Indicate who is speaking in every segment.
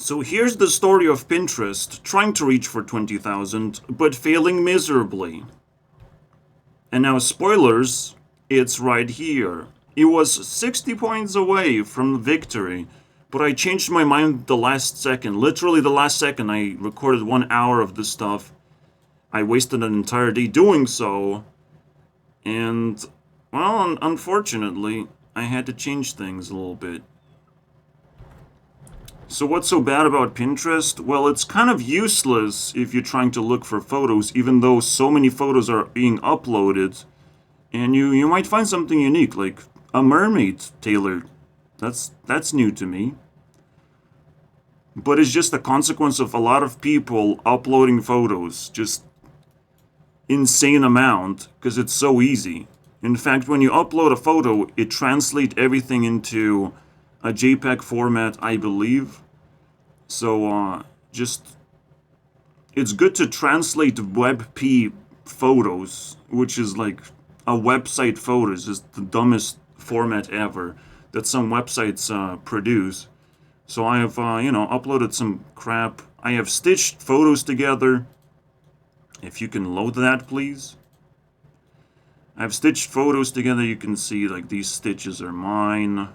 Speaker 1: So here's the story of Pinterest trying to reach for 20,000, but failing miserably. And now, spoilers, it's right here. It was 60 points away from victory, but I changed my mind the last second. Literally, the last second, I recorded 1 hour of this stuff. I wasted an entire day doing so, and, well, unfortunately, I had to change things a little bit. So what's so bad about Pinterest? Well, it's kind of useless if you're trying to look for photos, even though so many photos are being uploaded. And you might find something unique, like a mermaid tailor. That's new to me. But it's just a consequence of a lot of people uploading photos, just insane amount, because it's so easy. In fact, when you upload a photo, it translates everything into a JPEG format, I believe. So, it's good to translate WebP photos, which is like a website photos, is the dumbest format ever that some websites produce. So I have, uploaded some crap. I have stitched photos together. If you can load that, please. I've stitched photos together. You can see, like, these stitches are mine.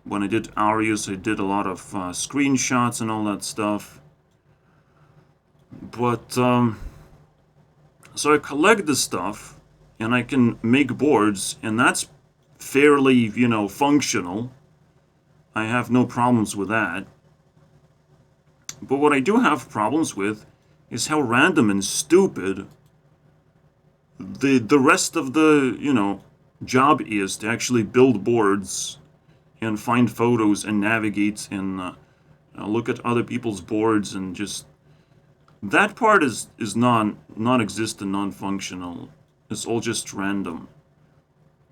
Speaker 1: When I did Arius, I did a lot of screenshots and all that stuff. But, so I collect this stuff, and I can make boards, and that's fairly, functional. I have no problems with that. But what I do have problems with is how random and stupid the rest of the, job is to actually build boards and find photos and navigate and look at other people's boards and just that part is non-existent, non-functional. It's all just random.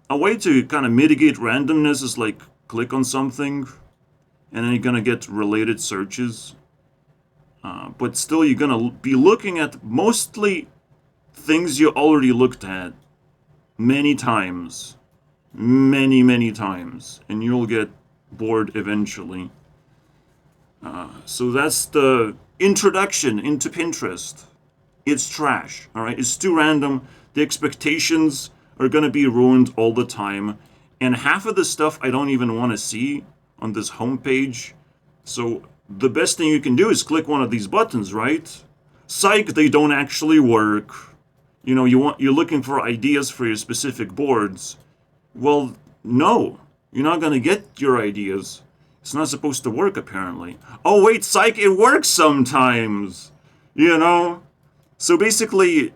Speaker 1: A way to kind of mitigate randomness is like click on something and then you're gonna get related searches. But still, you're gonna be looking at mostly things you already looked at many times. Many times. And you'll get bored eventually. So that's the introduction into Pinterest. It's trash, alright? It's too random. The expectations are gonna be ruined all the time. And half of the stuff I don't even want to see on this homepage. So the best thing you can do is click one of these buttons, right? Psych, they don't actually work. You're looking for ideas for your specific boards. Well, no. You're not gonna get your ideas. It's not supposed to work, apparently. Oh, wait, psych, it works sometimes! So basically,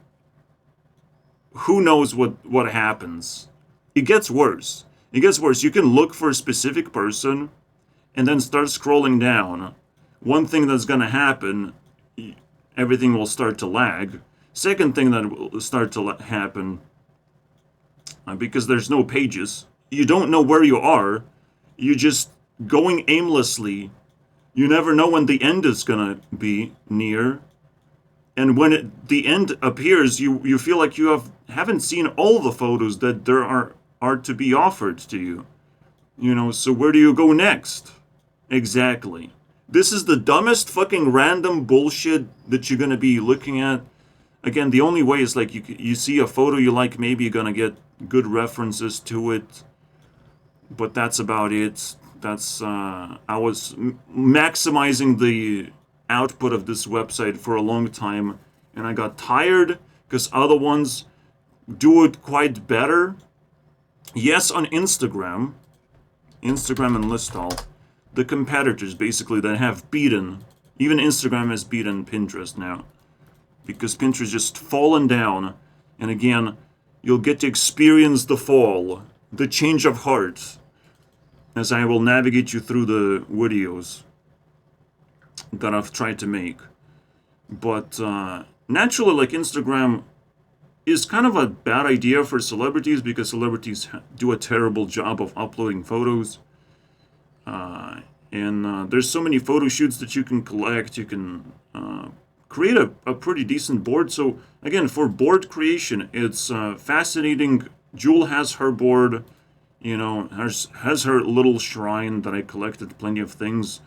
Speaker 1: who knows what happens? It gets worse. It gets worse. You can look for a specific person and then start scrolling down. One thing that's gonna happen, everything will start to lag. Second thing that will start to happen, because there's no pages, you don't know where you are. You're just going aimlessly. You never know when the end is gonna be near. And when the end appears, you feel like you haven't seen all the photos that there are to be offered to you. So where do you go next? Exactly. This is the dumbest fucking random bullshit that you're gonna be looking at. Again, the only way is like you see a photo you like, maybe you're gonna get good references to it. But that's about it. That's, I was maximizing the output of this website for a long time, and I got tired because other ones do it quite better. Yes, on Instagram and Listall, the competitors basically that have beaten, even Instagram has beaten Pinterest now, because Pinterest just fallen down, and again, you'll get to experience the fall, the change of heart, as I will navigate you through the videos that I've tried to make. But naturally, like, Instagram is kind of a bad idea for celebrities because celebrities do a terrible job of uploading photos. And there's so many photo shoots that you can collect. You can create a pretty decent board. So again, for board creation, it's fascinating. Jewel has her board, has her little shrine that I collected plenty of things.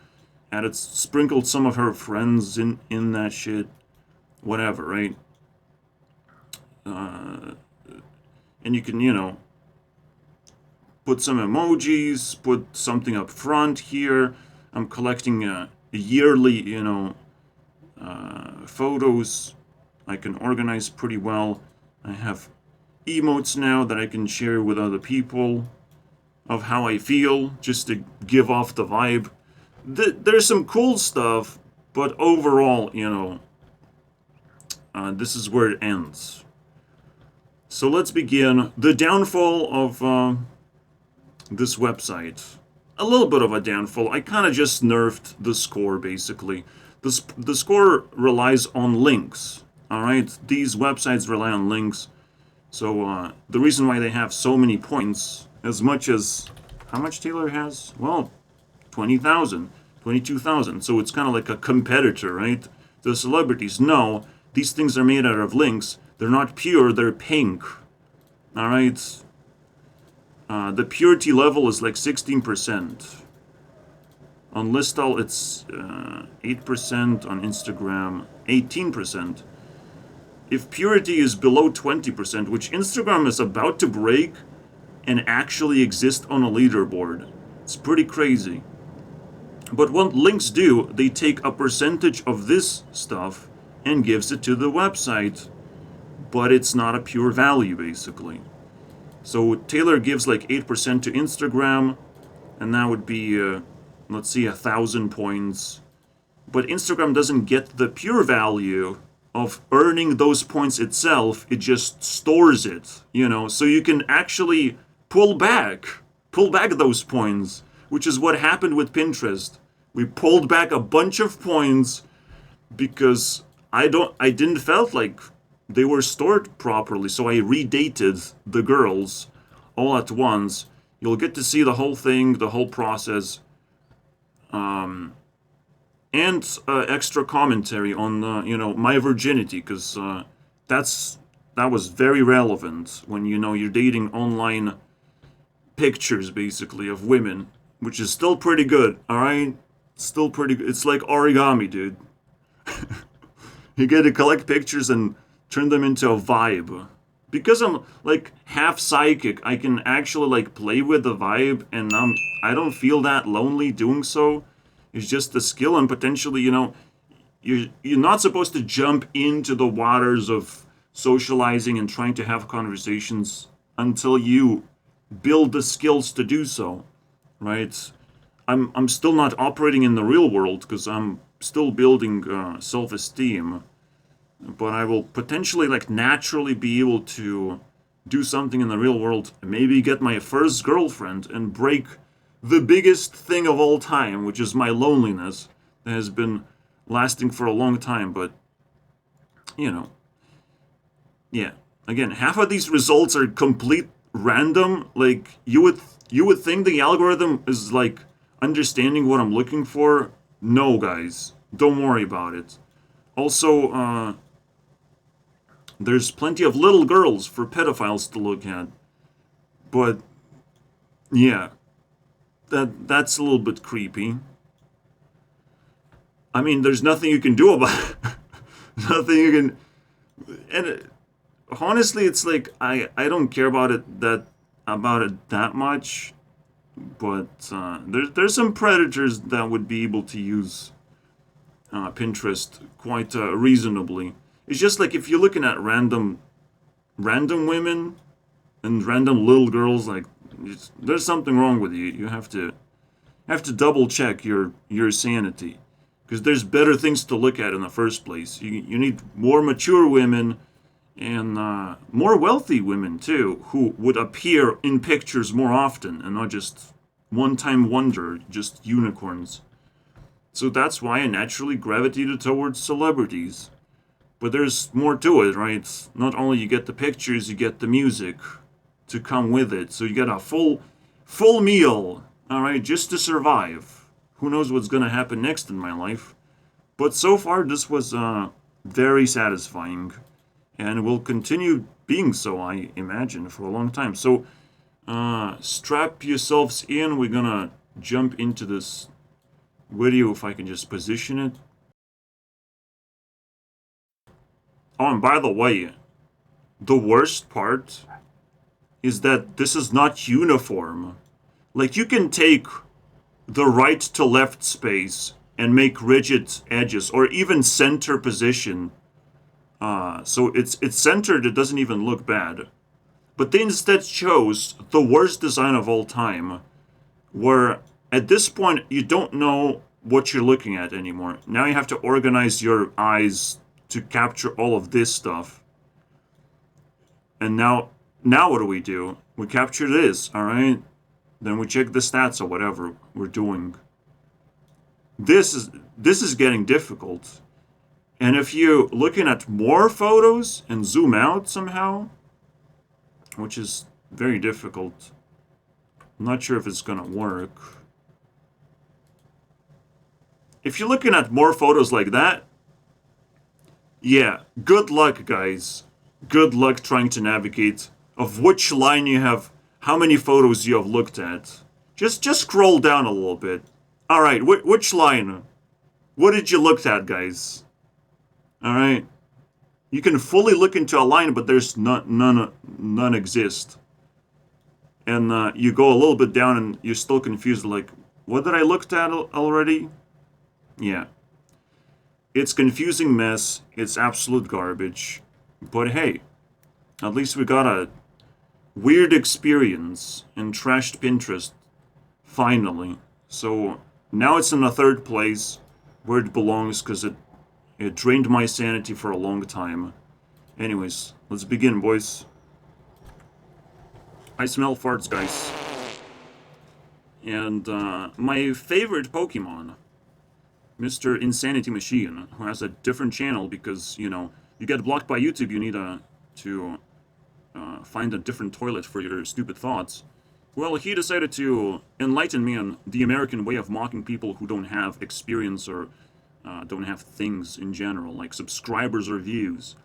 Speaker 1: added, sprinkled some of her friends in that shit, whatever, right? Uh, and you can, put some emojis, put something up front here. I'm collecting yearly, photos. I can organize pretty well. I have emotes now that I can share with other people of how I feel, just to give off the vibe. There's some cool stuff, but overall, this is where it ends. So let's begin. The downfall of this website. A little bit of a downfall. I kind of just nerfed the score, basically. The score relies on links. Alright? These websites rely on links. So the reason why they have so many points, as much as... How much Taylor has? Well, 20,000. 22,000. So it's kind of like a competitor, right? The celebrities. No, these things are made out of links. They're not pure, they're pink. Alright? The purity level is like 16%. On Listal, it's 8%. On Instagram, 18%. If purity is below 20%, which Instagram is about to break and actually exist on a leaderboard, it's pretty crazy. But what links do, they take a percentage of this stuff and gives it to the website, but it's not a pure value, basically. So Taylor gives like 8% to Instagram, and that would be, let's see, 1,000 points. But Instagram doesn't get the pure value of earning those points itself, it just stores it, so you can actually pull back those points, which is what happened with Pinterest. We pulled back a bunch of points because I didn't felt like they were stored properly, so I redated the girls all at once. You'll get to see the whole thing, the whole process, and extra commentary on my virginity, because that was very relevant when you're dating online pictures, basically, of women, which is still pretty good. All right, still pretty good. It's like origami, dude. You get to collect pictures and turn them into a vibe. Because I'm like half psychic, I can actually like play with the vibe, and I don't feel that lonely doing so. It's just a skill, and potentially, you're not supposed to jump into the waters of socializing and trying to have conversations until you build the skills to do so, right? I'm still not operating in the real world because I'm still building self-esteem, but I will potentially like naturally be able to do something in the real world, maybe get my first girlfriend and break the biggest thing of all time, which is my loneliness that has been lasting for a long time. But yeah, again, half of these results are complete random. Like you would think the algorithm is like understanding what I'm looking for. No, guys, don't worry about it. Also, there's plenty of little girls for pedophiles to look at. But yeah, that's a little bit creepy. I mean, there's nothing you can do about it. Nothing you can. And honestly, it's like I don't care about it that much. But there's some predators that would be able to use Pinterest quite reasonably. It's just like if you're looking at random women and random little girls, like there's something wrong with you. You have to double check your sanity, because there's better things to look at in the first place. You need more mature women and more wealthy women too, who would appear in pictures more often and not just one-time wonder, just unicorns. So that's why I naturally gravitated towards celebrities. But there's more to it, right? Not only you get the pictures, you get the music to come with it. So you get a full meal, all right, just to survive. Who knows what's going to happen next in my life? But so far, this was very satisfying, and will continue being so, I imagine, for a long time. So strap yourselves in. We're going to jump into this video if I can just position it. Oh, and by the way, the worst part is that this is not uniform. Like, you can take the right to left space and make rigid edges, or even center position. So it's centered, it doesn't even look bad. But they instead chose the worst design of all time, where at this point you don't know what you're looking at anymore. Now you have to organize your eyes to capture all of this stuff. And now what do? We capture this, alright? Then we check the stats or whatever we're doing. This is getting difficult. And if you're looking at more photos and zoom out somehow, which is very difficult, I'm not sure if it's gonna work. If you're looking at more photos like that, yeah, good luck, guys. Good luck trying to navigate of which line you have, how many photos you have looked at. Just scroll down a little bit. Alright, which line? What did you look at, guys? Alright. You can fully look into a line, but there's none exist. And you go a little bit down and you're still confused, like, what did I look at already? Yeah. It's confusing mess, it's absolute garbage. But hey, at least we got a weird experience in trashed Pinterest, finally. So now it's in the third place, where it belongs, because it drained my sanity for a long time. Anyways, let's begin, boys. I smell farts, guys. And my favorite Pokemon, Mr. Insanity Machine, who has a different channel because, you know, you get blocked by YouTube, you need to find a different toilet for your stupid thoughts. Well, he decided to enlighten me on the American way of mocking people who don't have experience or don't have things in general, like subscribers or views.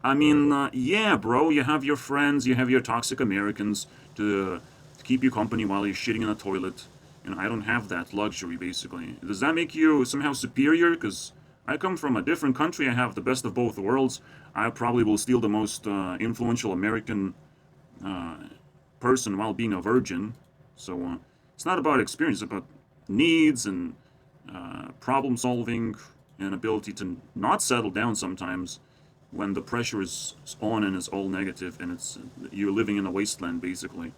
Speaker 1: I mean, yeah, bro, you have your friends, you have your toxic Americans to keep you company while you're shitting in a toilet. And I don't have that luxury, basically. Does that make you somehow superior? Because I come from a different country, I have the best of both worlds. I probably will steal the most influential American person while being a virgin. So it's not about experience, it's about needs and problem solving and ability to not settle down sometimes when the pressure is on and it's all negative and it's you're living in a wasteland, basically,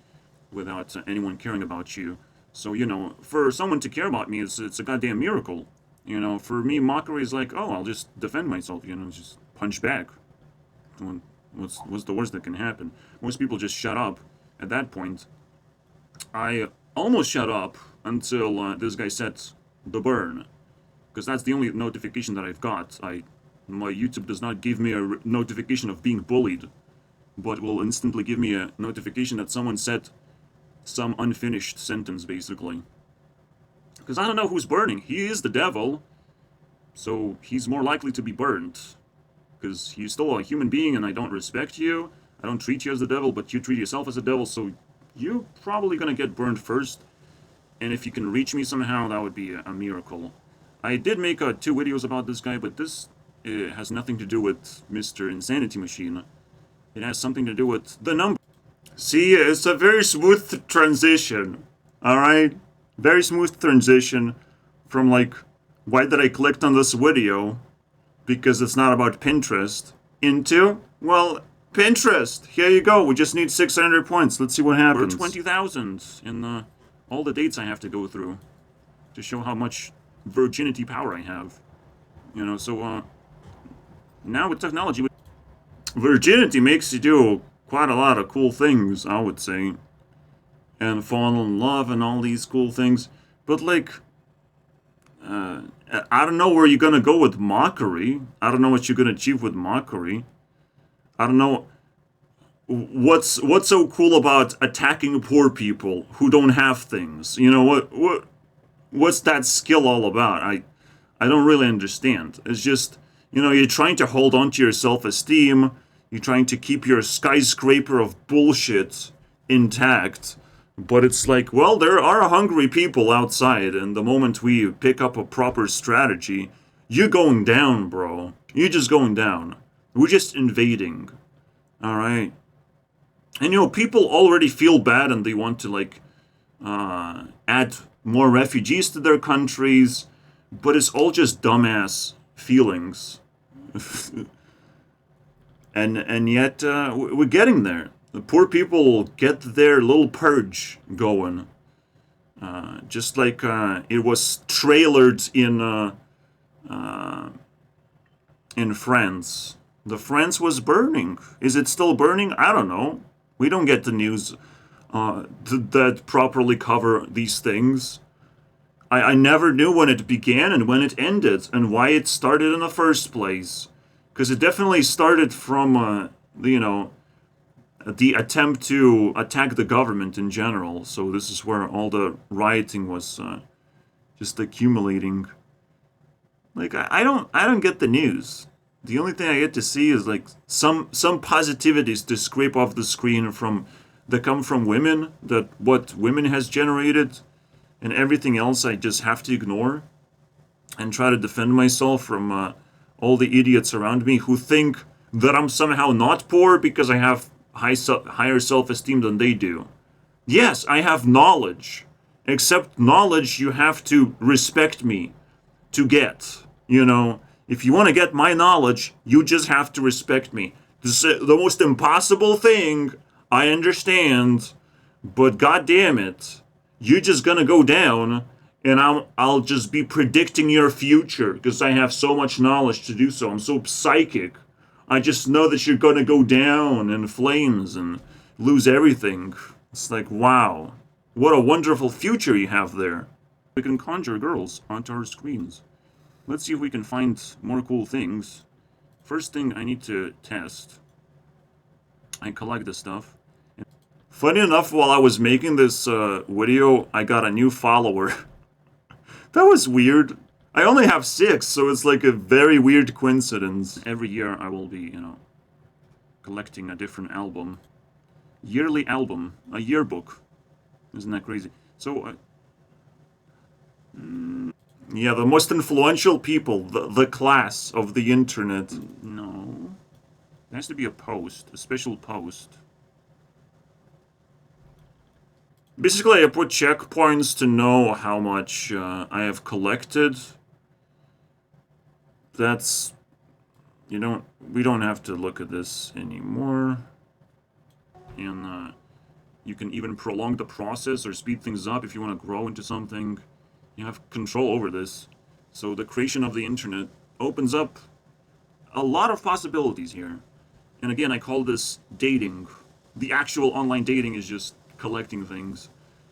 Speaker 1: without anyone caring about you. So, you know, for someone to care about me, it's a goddamn miracle. You know, for me, mockery is like, oh, I'll just defend myself, you know, just punch back. What's the worst that can happen? Most people just shut up at that point. I almost shut up until this guy said the burn. Because that's the only notification that I've got. My YouTube does not give me a notification of being bullied, but will instantly give me a notification that someone said some unfinished sentence, basically. Because I don't know who's burning. He is the devil, so he's more likely to be burned. Because he's still a human being and I don't respect you. I don't treat you as the devil, but you treat yourself as a devil, so you're probably gonna get burned first. And if you can reach me somehow, that would be a miracle. I did make 2 videos about this guy, but this has nothing to do with Mr. Insanity Machine. It has something to do with the number. See, it's a very smooth transition, alright? Very smooth transition from, like, why did I click on this video, because it's not about Pinterest, into, well, Pinterest! Here you go, we just need 600 points, let's see what happens. Or 20,000 in all the dates I have to go through to show how much virginity power I have. You know, so, now with technology, virginity makes you do quite a lot of cool things, I would say. And fall in love and all these cool things. But, like, I don't know where you're gonna go with mockery. I don't know what you're gonna achieve with mockery. I don't know what's so cool about attacking poor people who don't have things. You know, what's that skill all about? I don't really understand. It's just, you know, you're trying to hold on to your self-esteem. You're trying to keep your skyscraper of bullshit intact But it's like, well, there are hungry people outside, and the moment we pick up a proper strategy, you're going down, bro. You're just going down. We're just invading. Alright? And people already feel bad and they want to, like, add more refugees to their countries, but it's all just dumbass feelings. and yet, we're getting there. The poor people get their little purge going. Just like it was trailered in France. The France was burning. Is it still burning? I don't know. We don't get the news that properly cover these things. I never knew when it began and when it ended and why it started in the first place. Because it definitely started from, the attempt to attack the government in general. So this is where all the rioting was just accumulating. Like I don't get the news. The only thing I get to see is like some positivities to scrape off the screen that come from women, that what women has generated, and everything else I just have to ignore and try to defend myself from all the idiots around me who think that I'm somehow not poor because I have higher self-esteem than they do. Yes, I have knowledge. Except knowledge you have to respect me to get. If you want to get my knowledge, you just have to respect me. This is the most impossible thing, I understand, but god damn it, you're just gonna go down, and I'll just be predicting your future because I have so much knowledge to do so. I'm so psychic. I just know that you're gonna go down in flames and lose everything. It's like, wow, what a wonderful future you have there. We can conjure girls onto our screens. Let's see if we can find more cool things. First thing I need to test. I collect the stuff. Funny enough, while I was making this video, I got a new follower. That was weird. I only have 6, so it's like a very weird coincidence. Every year I will be, collecting a different album. Yearly album. A yearbook. Isn't that crazy? So, yeah, the most influential people, the class of the internet. No. There has to be a post, a special post. Basically, I put checkpoints to know how much I have collected. That's... we don't have to look at this anymore. And you can even prolong the process or speed things up if you want to grow into something. You have control over this. So the creation of the internet opens up a lot of possibilities here. And again, I call this dating. The actual online dating is just collecting things.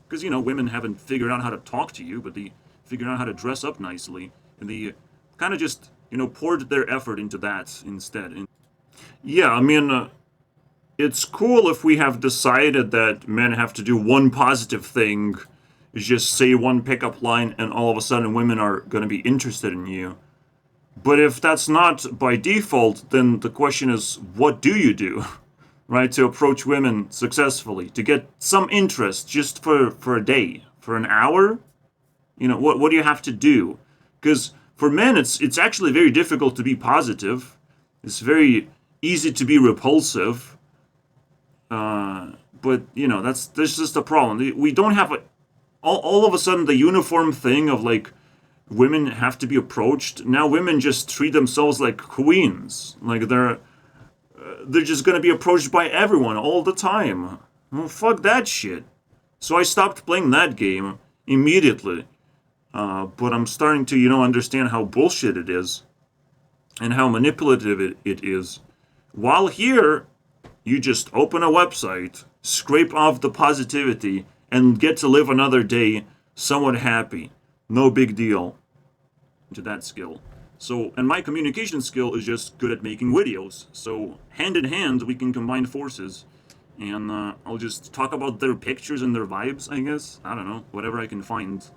Speaker 1: Because, women haven't figured out how to talk to you, but they figured out how to dress up nicely. And they kind of just, poured their effort into that instead. And yeah, I mean, it's cool if we have decided that men have to do one positive thing, is just say one pickup line, and all of a sudden women are going to be interested in you. But if that's not by default, then the question is, what do you do, right, to approach women successfully, to get some interest just for a day, for an hour? What do you have to do? Because for men, it's actually very difficult to be positive. It's very easy to be repulsive. But, that's just a problem. We don't have all of a sudden the uniform thing of, like, women have to be approached. Now women just treat themselves like queens. Like, they're just gonna be approached by everyone all the time. Well, fuck that shit. So I stopped playing that game immediately. But I'm starting to, understand how bullshit it is. And how manipulative it is. While here, you just open a website, scrape off the positivity, and get to live another day somewhat happy. No big deal. To that skill. So, and my communication skill is just good at making videos. So, hand in hand, we can combine forces. And I'll just talk about their pictures and their vibes, I guess. I don't know. Whatever I can find.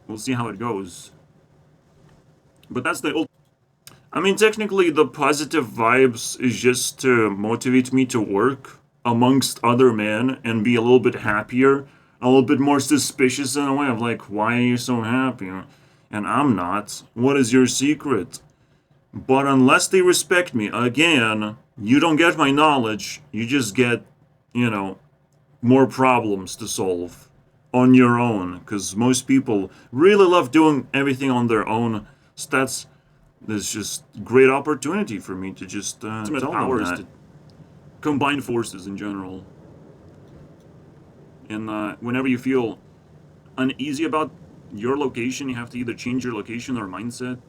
Speaker 1: We'll see how it goes. But that's the old... I mean, technically, the positive vibes is just to motivate me to work. amongst other men and be a little bit happier, a little bit more suspicious in a way of like, why are you so happy? And I'm not. What is your secret? But unless they respect me, again, you don't get my knowledge. You just get, you know, more problems to solve on your own. Because most people really love doing everything on their own. So there's just great opportunity for me to just tell powers to combine forces in general. And whenever you feel uneasy about your location, you have to either change your location or mindset,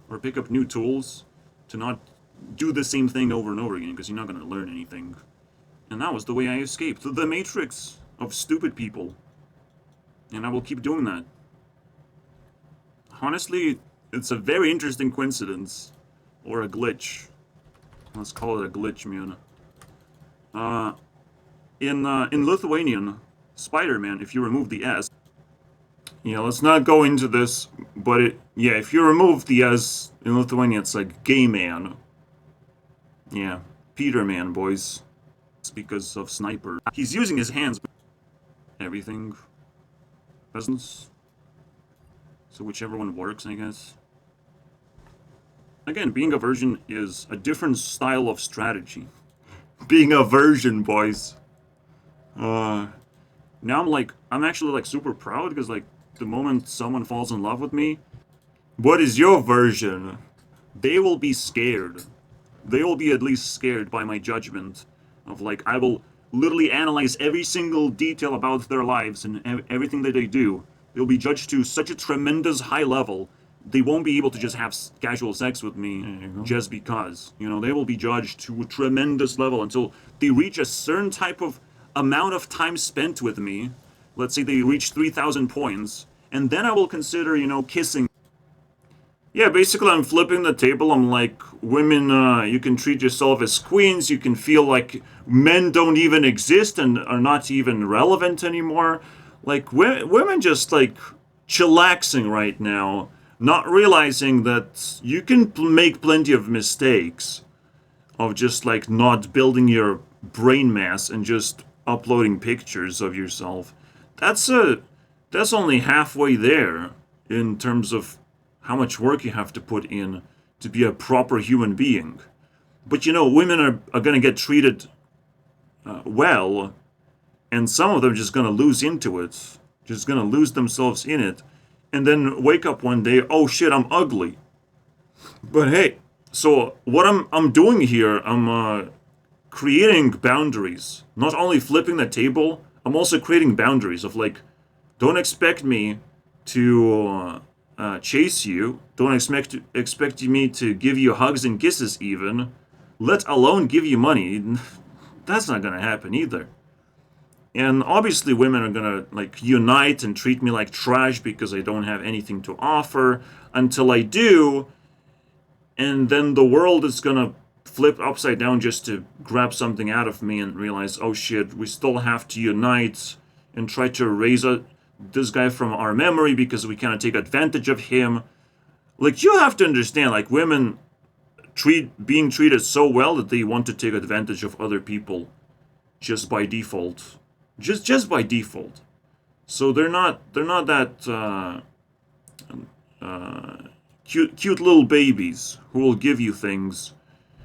Speaker 1: or pick up new tools to not do the same thing over and over again, because you're not going to learn anything. And that was the way I escaped the matrix of stupid people. And I will keep doing that. Honestly, it's a very interesting coincidence. Or a glitch. Let's call it a glitch, man. In Lithuanian, Spider-Man, if you remove the S, yeah, let's not go into this, but if you remove the S in Lithuania, it's like gay man. Yeah, Peter Man, boys. It's because of Sniper. He's using his hands, everything. Peasants. So whichever one works, I guess. Again, being a virgin is a different style of strategy. Being a virgin, boys. Now I'm actually like super proud because like the moment someone falls in love with me, what is your version? They will be scared. They will be at least scared by my judgment of like I will literally analyze every single detail about their lives and everything that they do. They'll be judged to such a tremendous high level. They won't be able to just have casual sex with me just because. You know, they will be judged to a tremendous level until they reach a certain type of amount of time spent with me. Let's say they reach 3,000 points. And then I will consider, kissing. Yeah, basically I'm flipping the table. I'm like, women, you can treat yourself as queens. You can feel like men don't even exist and are not even relevant anymore. Like, women just, like, chillaxing right now, not realizing that you can make plenty of mistakes of just, like, not building your brain mass and just uploading pictures of yourself. That's only halfway there in terms of how much work you have to put in to be a proper human being. But women are going to get treated well, and some of them are just going to lose into it, just going to lose themselves in it, and then wake up one day, oh shit, I'm ugly. But hey, so what I'm doing here, I'm creating boundaries. Not only flipping the table, I'm also creating boundaries of like, don't expect me to chase you. Don't expect me to give you hugs and kisses even, let alone give you money. That's not gonna happen either. And obviously women are gonna like unite and treat me like trash because I don't have anything to offer until I do, and then the world is gonna flip upside down just to grab something out of me and realize, oh shit, we still have to unite and try to erase this guy from our memory because we cannot take advantage of him. Like, you have to understand, like, women being treated so well that they want to take advantage of other people just by default. Just by default. So they're not that cute little babies who will give you things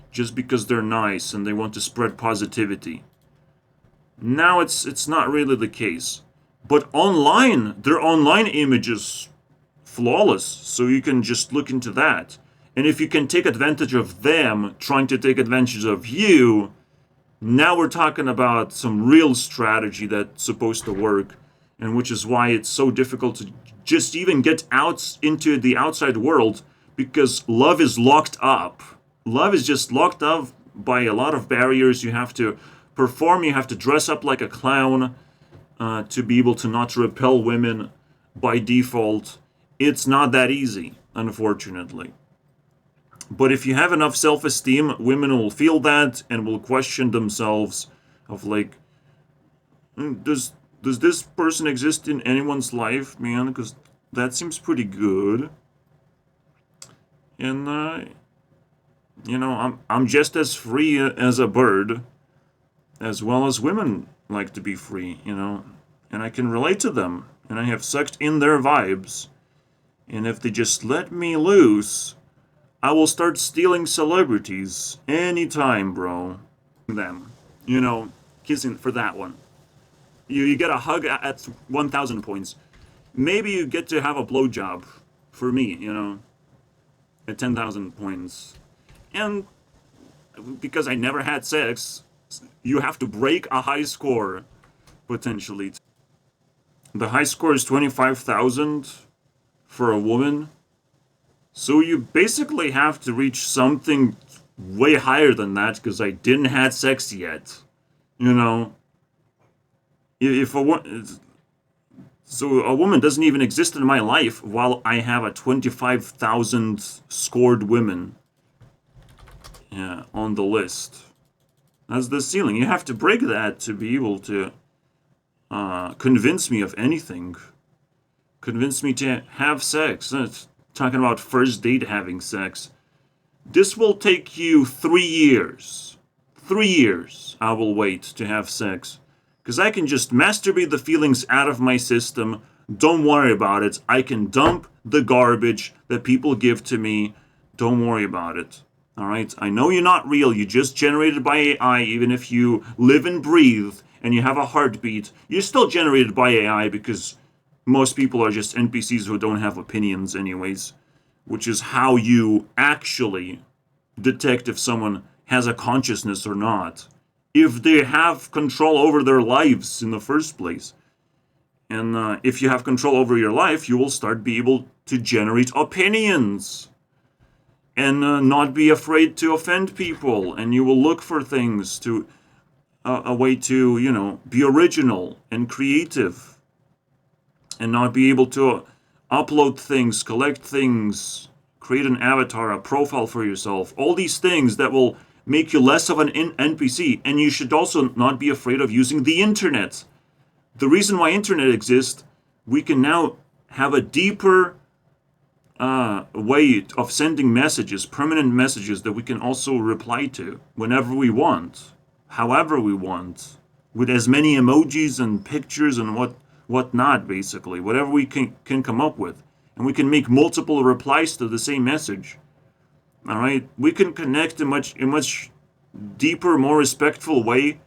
Speaker 1: just because they're nice and they want to spread positivity. Now it's not really the case. But online, their online image is flawless, so you can just look into that. And if you can take advantage of them trying to take advantage of you, now we're talking about some real strategy that's supposed to work, and which is why it's so difficult to just even get out into the outside world, because love is locked up. Love is just locked up by a lot of barriers. You have to perform, you have to dress up like a clown to be able to not repel women by default. It's not that easy, unfortunately. But if you have enough self-esteem, women will feel that and will question themselves of like, does this person exist in anyone's life, man? Because that seems pretty good. And I'm just as free as a bird. as well as women like to be free, you know, and I can relate to them, and I have sucked in their vibes, and if they just let me loose, I will start stealing celebrities anytime, bro. Them, you know, kissing for that one. You get a hug at 1,000 points. Maybe you get to have a blowjob for me, you know, at 10,000 points. And because I never had sex, you have to break a high score, potentially. The high score is 25,000 for a woman. So you basically have to reach something way higher than that because I didn't have sex yet. You know? If a woman doesn't even exist in my life while I have a 25,000 scored women on the list. That's the ceiling. You have to break that to be able to convince me of anything. Convince me to have sex. Talking about first date having sex. This will take you 3 years. 3 years I will wait to have sex. Because I can just masturbate the feelings out of my system. Don't worry about it. I can dump the garbage that people give to me. Don't worry about it. Alright? I know you're not real. You're just generated by AI. Even if you live and breathe and you have a heartbeat, you're still generated by AI because most people are just NPCs who don't have opinions anyways. Which is how you actually detect if someone has a consciousness or not. If they have control over their lives in the first place. And if you have control over your life, you will start be able to generate opinions. And not be afraid to offend people. And you will look for things to, a way to, you know, be original and creative. And not be able to upload things, collect things, create an avatar, a profile for yourself. All these things that will make you less of an NPC. And you should also not be afraid of using the internet. The reason why internet exists, we can now have a deeper way of sending messages, permanent messages that we can also reply to whenever we want, however we want, with as many emojis and pictures and whatnot, basically, whatever we can come up with. And we can make multiple replies to the same message. All right, we can connect in much deeper, more respectful way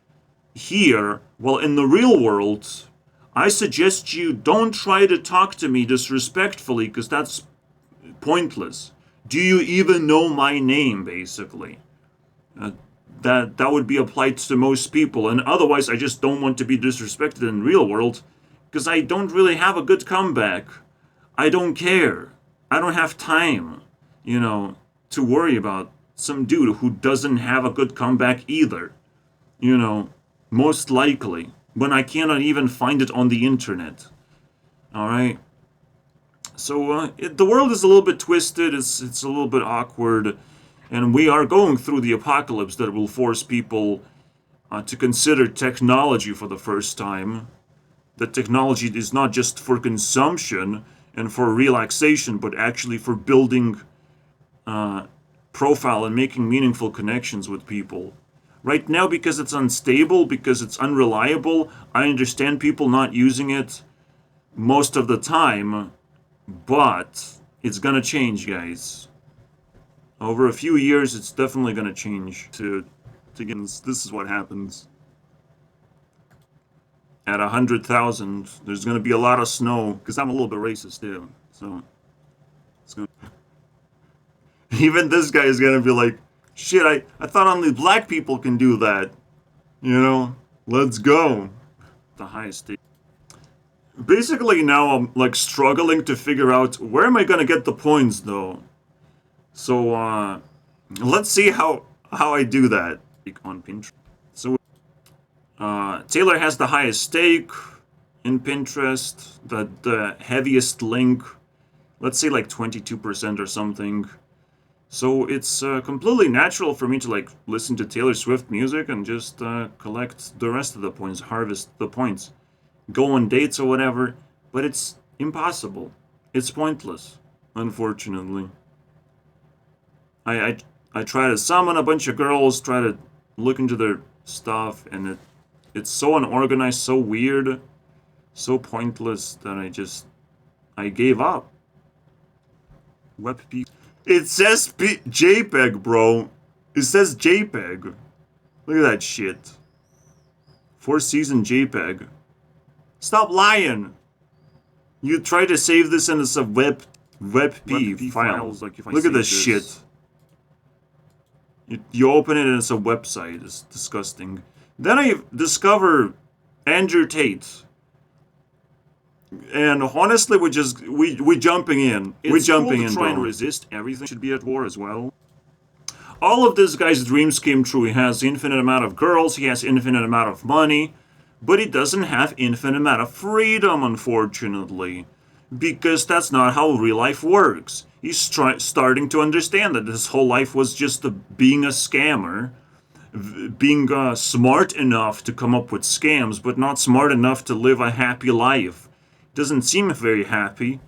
Speaker 1: here. Well, in the real world, I suggest you don't try to talk to me disrespectfully because that's pointless. Do you even know my name, basically? That would be applied to most people, and otherwise I just don't want to be disrespected in real world because I don't really have a good comeback. I don't care. I don't have time, you know, to worry about some dude who doesn't have a good comeback either. You know, most likely, when I cannot even find it on the internet. Alright? So, the world is a little bit twisted, it's a little bit awkward, and we are going through the apocalypse that will force people to consider technology for the first time. That technology is not just for consumption and for relaxation, but actually for building profile and making meaningful connections with people. Right now, because it's unstable, because it's unreliable, I understand people not using it most of the time, but it's gonna change, guys. Over a few years, it's definitely gonna change. To get this is what happens. At 100,000, there's gonna be a lot of snow, because I'm a little bit racist too, so it's gonna... Even this guy is gonna be like, shit, I thought only black people can do that. You know? Let's go. The highest state. Basically now I'm like struggling to figure out where am I gonna get the points though. So let's see how I do that on Pinterest. So Taylor has the highest stake in Pinterest, the heaviest link, let's say like 22% or something. So it's completely natural for me to like listen to Taylor Swift music and just collect the rest of the points, harvest the points, go on dates or whatever, but it's impossible. It's pointless, unfortunately. I try to summon a bunch of girls, try to look into their stuff, and it's so unorganized, so weird, so pointless that I gave up. WebP. It says JPEG, bro. It says JPEG. Look at that shit. 4-season JPEG. Stop lying. You try to save this and it's a WebP file. Like if look at this shit. You open it and it's a website. It's disgusting. Then I discover Andrew Tate. And honestly, we're jumping in. We're jumping in, trying to resist. Everything should be at war as well. All of this guy's dreams came true. He has infinite amount of girls. He has infinite amount of money. But he doesn't have infinite amount of freedom, unfortunately. Because that's not how real life works. He's starting to understand that his whole life was just being a scammer. Being smart enough to come up with scams, but not smart enough to live a happy life. Doesn't seem very happy.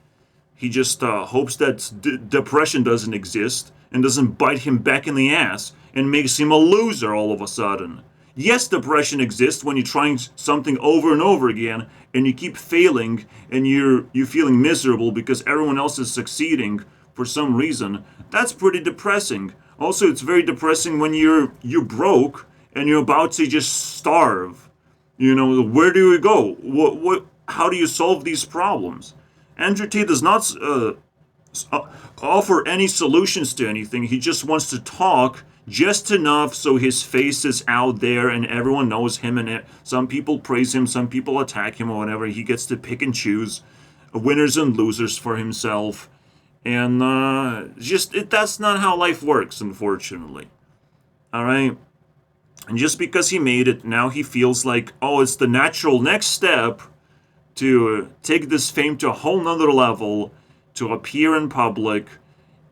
Speaker 1: He just hopes that depression doesn't exist and doesn't bite him back in the ass and makes him a loser all of a sudden. Yes, depression exists when you're trying something over and over again and you keep failing and you're feeling miserable because everyone else is succeeding for some reason. That's pretty depressing. Also, it's very depressing when you're broke and you're about to just starve. You know, where do you go? How do you solve these problems? Andrew Tate does not offer any solutions to anything. He just wants to talk just enough so his face is out there and everyone knows him, and some people praise him, some people attack him or whatever. He gets to pick and choose winners and losers for himself. And that's not how life works, unfortunately. Alright? And just because he made it, now he feels like, oh, it's the natural next step to take this fame to a whole nother level, to appear in public,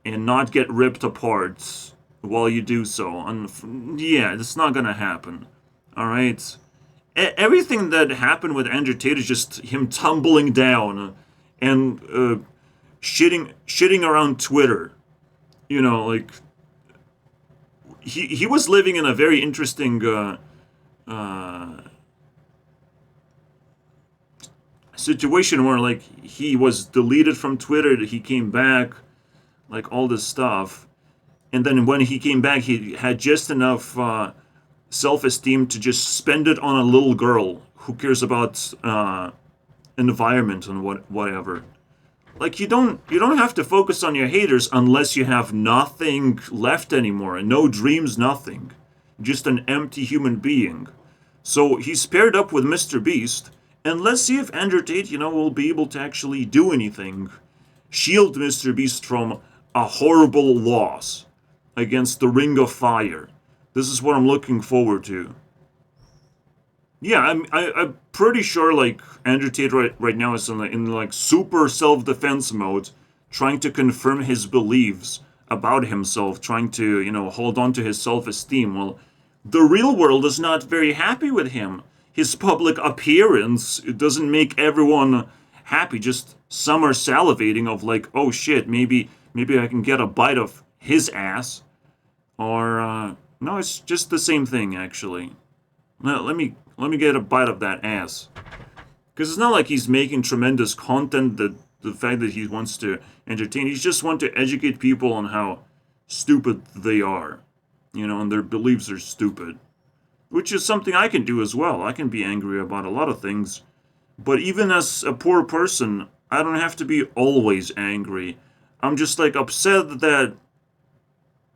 Speaker 1: and not get ripped apart while you do so. And yeah, it's not gonna happen. Alright? Everything that happened with Andrew Tate is just him tumbling down and shitting around Twitter. You know, like, he was living in a very interesting situation where, like, he was deleted from Twitter, he came back, like, all this stuff. And then when he came back, he had just enough self-esteem to just spend it on a little girl who cares about environment and whatever. Like, you don't have to focus on your haters unless you have nothing left anymore, and no dreams, nothing. Just an empty human being. So he's paired up with Mr. Beast, and let's see if Andrew Tate, will be able to actually do anything. Shield Mr. Beast from a horrible loss against the Ring of Fire. This is what I'm looking forward to. Yeah, I'm pretty sure, like, Andrew Tate right now is in super self-defense mode, trying to confirm his beliefs about himself, trying to, hold on to his self-esteem. Well, the real world is not very happy with him. His public appearance, it doesn't make everyone happy. Just some are salivating of like, oh shit, maybe I can get a bite of his ass. Or, no, it's just the same thing, actually. Let me get a bite of that ass. Because it's not like he's making tremendous content, the fact that he wants to entertain. He just wants to educate people on how stupid they are. And their beliefs are stupid. Which is something I can do as well. I can be angry about a lot of things. But even as a poor person, I don't have to be always angry. I'm just like upset that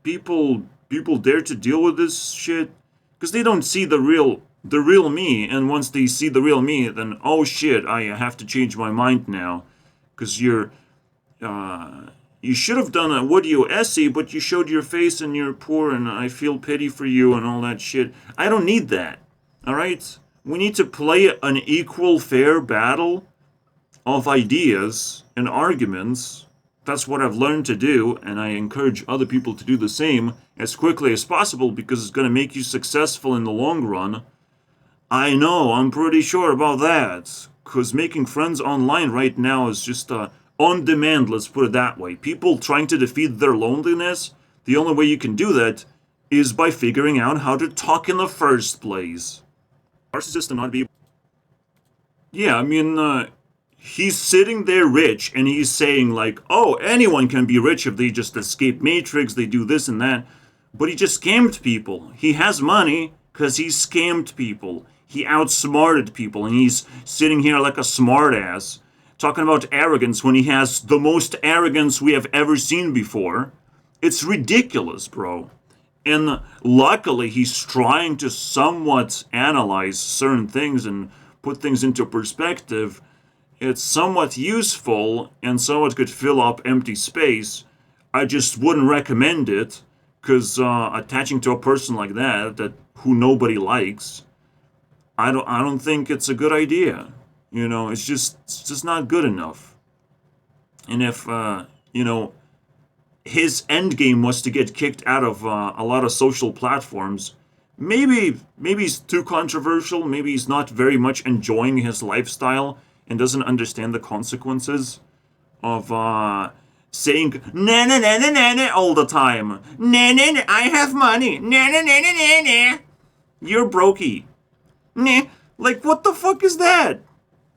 Speaker 1: people dare to deal with this shit. Because they don't see the real me, and once they see the real me, then, oh shit, I have to change my mind now. Because you should have done a audio essay, but you showed your face and you're poor, and I feel pity for you and all that shit. I don't need that, alright? We need to play an equal, fair battle of ideas and arguments. That's what I've learned to do, and I encourage other people to do the same as quickly as possible, because it's going to make you successful in the long run. I know, I'm pretty sure about that, because making friends online right now is just on demand, let's put it that way. People trying to defeat their loneliness, the only way you can do that is by figuring out how to talk in the first place. Narcissist and not be. Yeah, I mean, he's sitting there rich and he's saying, like, oh, anyone can be rich if they just escape Matrix, they do this and that. But he just scammed people. He has money because he scammed people. He outsmarted people, and he's sitting here like a smartass, talking about arrogance when he has the most arrogance we have ever seen before. It's ridiculous, bro. And luckily, he's trying to somewhat analyze certain things and put things into perspective. It's somewhat useful and somewhat could fill up empty space. I just wouldn't recommend it, because attaching to a person like that who nobody likes, I don't think it's a good idea. You know, it's just not good enough. And if you know, his end game was to get kicked out of a lot of social platforms, maybe he's too controversial. Maybe he's not very much enjoying his lifestyle and doesn't understand the consequences of saying na na na na na na all the time. Na na na, I have money. Na na na na na na. You're brokey. Nah, like what the fuck is that?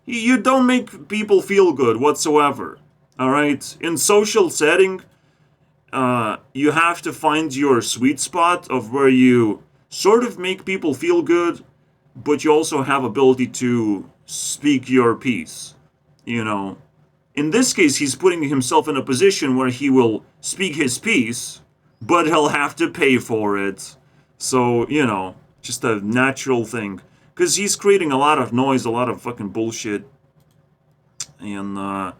Speaker 1: You don't make people feel good whatsoever. All right, in social setting, you have to find your sweet spot of where you sort of make people feel good, but you also have ability to speak your piece. You know, in this case, he's putting himself in a position where he will speak his piece, but he'll have to pay for it. So, you know, just a natural thing. Because he's creating a lot of noise, a lot of fucking bullshit. And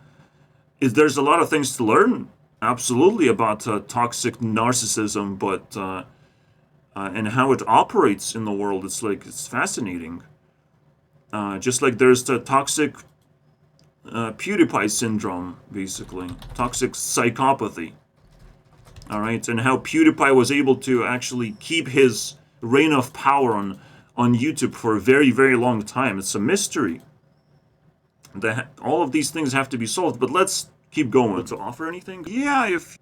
Speaker 1: there's a lot of things to learn, absolutely, about toxic narcissism, but and how it operates in the world. It's fascinating. Just like there's the toxic PewDiePie syndrome, basically. Toxic psychopathy. Alright, and how PewDiePie was able to actually keep his reign of power on YouTube for a very, very long time. It's a mystery. All of these things have to be solved, but let's keep going. To offer anything? Yeah, if...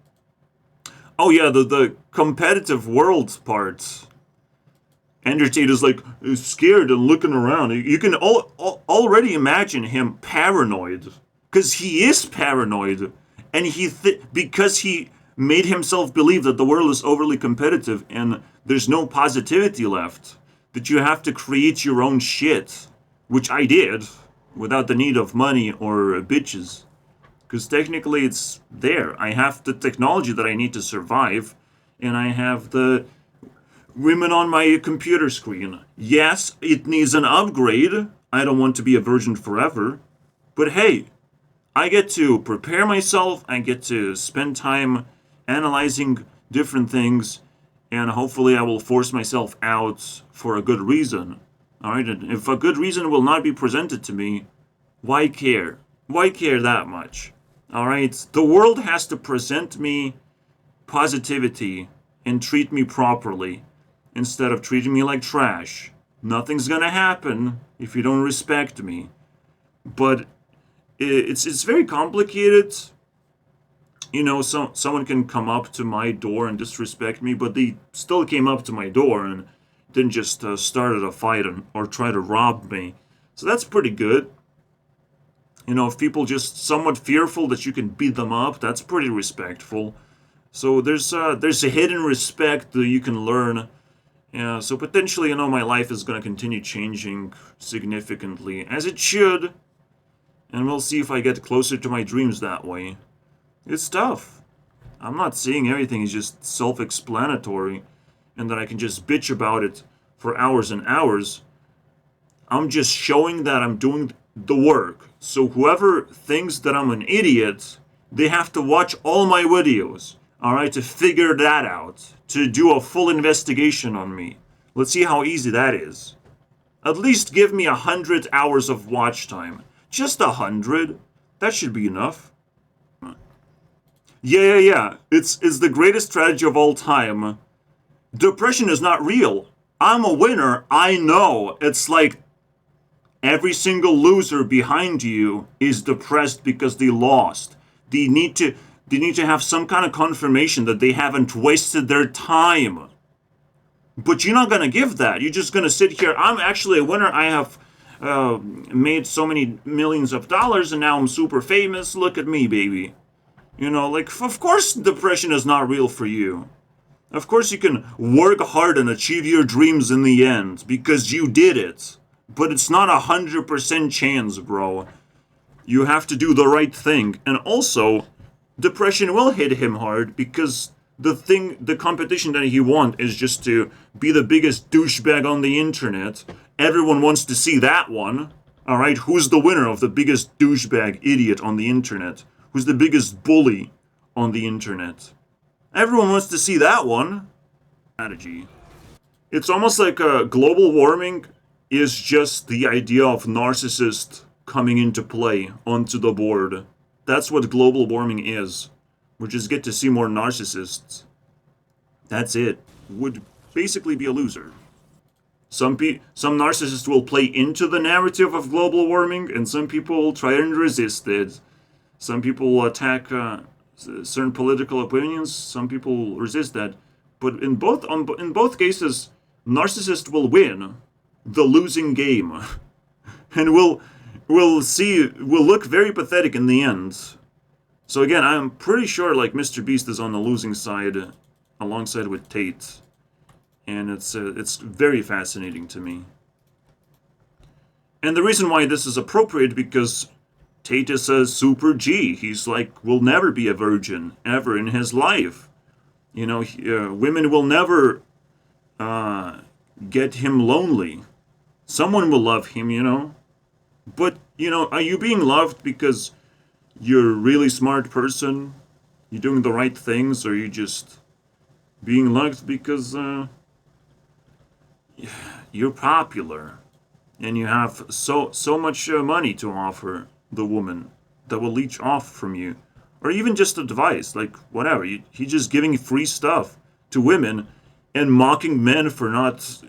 Speaker 1: Oh yeah, the competitive world part. Entertained is like scared and looking around. You can already imagine him paranoid, because he is paranoid, and because he made himself believe that the world is overly competitive and there's no positivity left, that you have to create your own shit, which I did without the need of money or bitches, because technically it's there. I have the technology that I need to survive, and I have the women on my computer screen. Yes, it needs an upgrade. I don't want to be a virgin forever. But hey, I get to prepare myself. I get to spend time analyzing different things. And hopefully I will force myself out for a good reason. Alright, and if a good reason will not be presented to me, why care? Why care that much? Alright, the world has to present me positivity and treat me properly, instead of treating me like trash. Nothing's gonna happen if you don't respect me. But it's very complicated. You know, someone can come up to my door and disrespect me, but they still came up to my door and didn't just started a fight or try to rob me. So that's pretty good. You know, if people just somewhat fearful that you can beat them up, that's pretty respectful. So there's a hidden respect that you can learn. Yeah, so potentially, you know, my life is going to continue changing significantly, as it should, and we'll see if I get closer to my dreams that way. It's tough. I'm not saying everything is just self-explanatory, and that I can just bitch about it for hours and hours. I'm just showing that I'm doing the work, so whoever thinks that I'm an idiot, they have to watch all my videos. Alright, to figure that out. To do a full investigation on me. Let's see how easy that is. At least give me 100 hours of watch time. Just 100. That should be enough. Yeah. It's the greatest strategy of all time. Depression is not real. I'm a winner. I know. It's like every single loser behind you is depressed because they lost. They need to have some kind of confirmation that they haven't wasted their time. But you're not gonna give that. You're just gonna sit here. I'm actually a winner. I have made so many millions of dollars, and now I'm super famous. Look at me, baby. Like, of course depression is not real for you. Of course you can work hard and achieve your dreams in the end, because you did it. But it's not 100% chance, bro. You have to do the right thing. And also, depression will hit him hard, because the competition that he wants is just to be the biggest douchebag on the internet. Everyone wants to see that one. Alright, who's the winner of the biggest douchebag idiot on the internet? Who's the biggest bully on the internet? Everyone wants to see that one. Strategy. It's almost like global warming is just the idea of narcissist coming into play onto the board. That's what global warming is. We just get to see more narcissists. That's it. Would basically be a loser. Some narcissists will play into the narrative of global warming, and some people will try and resist it. Some people will attack certain political opinions. Some people resist that. But in both cases, narcissist will win the losing game, and will look very pathetic in the end. So again, I'm pretty sure like Mr. Beast is on the losing side, alongside with Tate, and it's very fascinating to me. And the reason why this is appropriate, because Tate is a super G. He's like, will never be a virgin ever in his life. Women will never get him lonely. Someone will love him. But, are you being loved because you're a really smart person? You're doing the right things? Or are you just being loved because you're popular and you have so much money to offer the woman that will leech off from you? Or even just advice, like whatever. He's just giving free stuff to women and mocking men for not,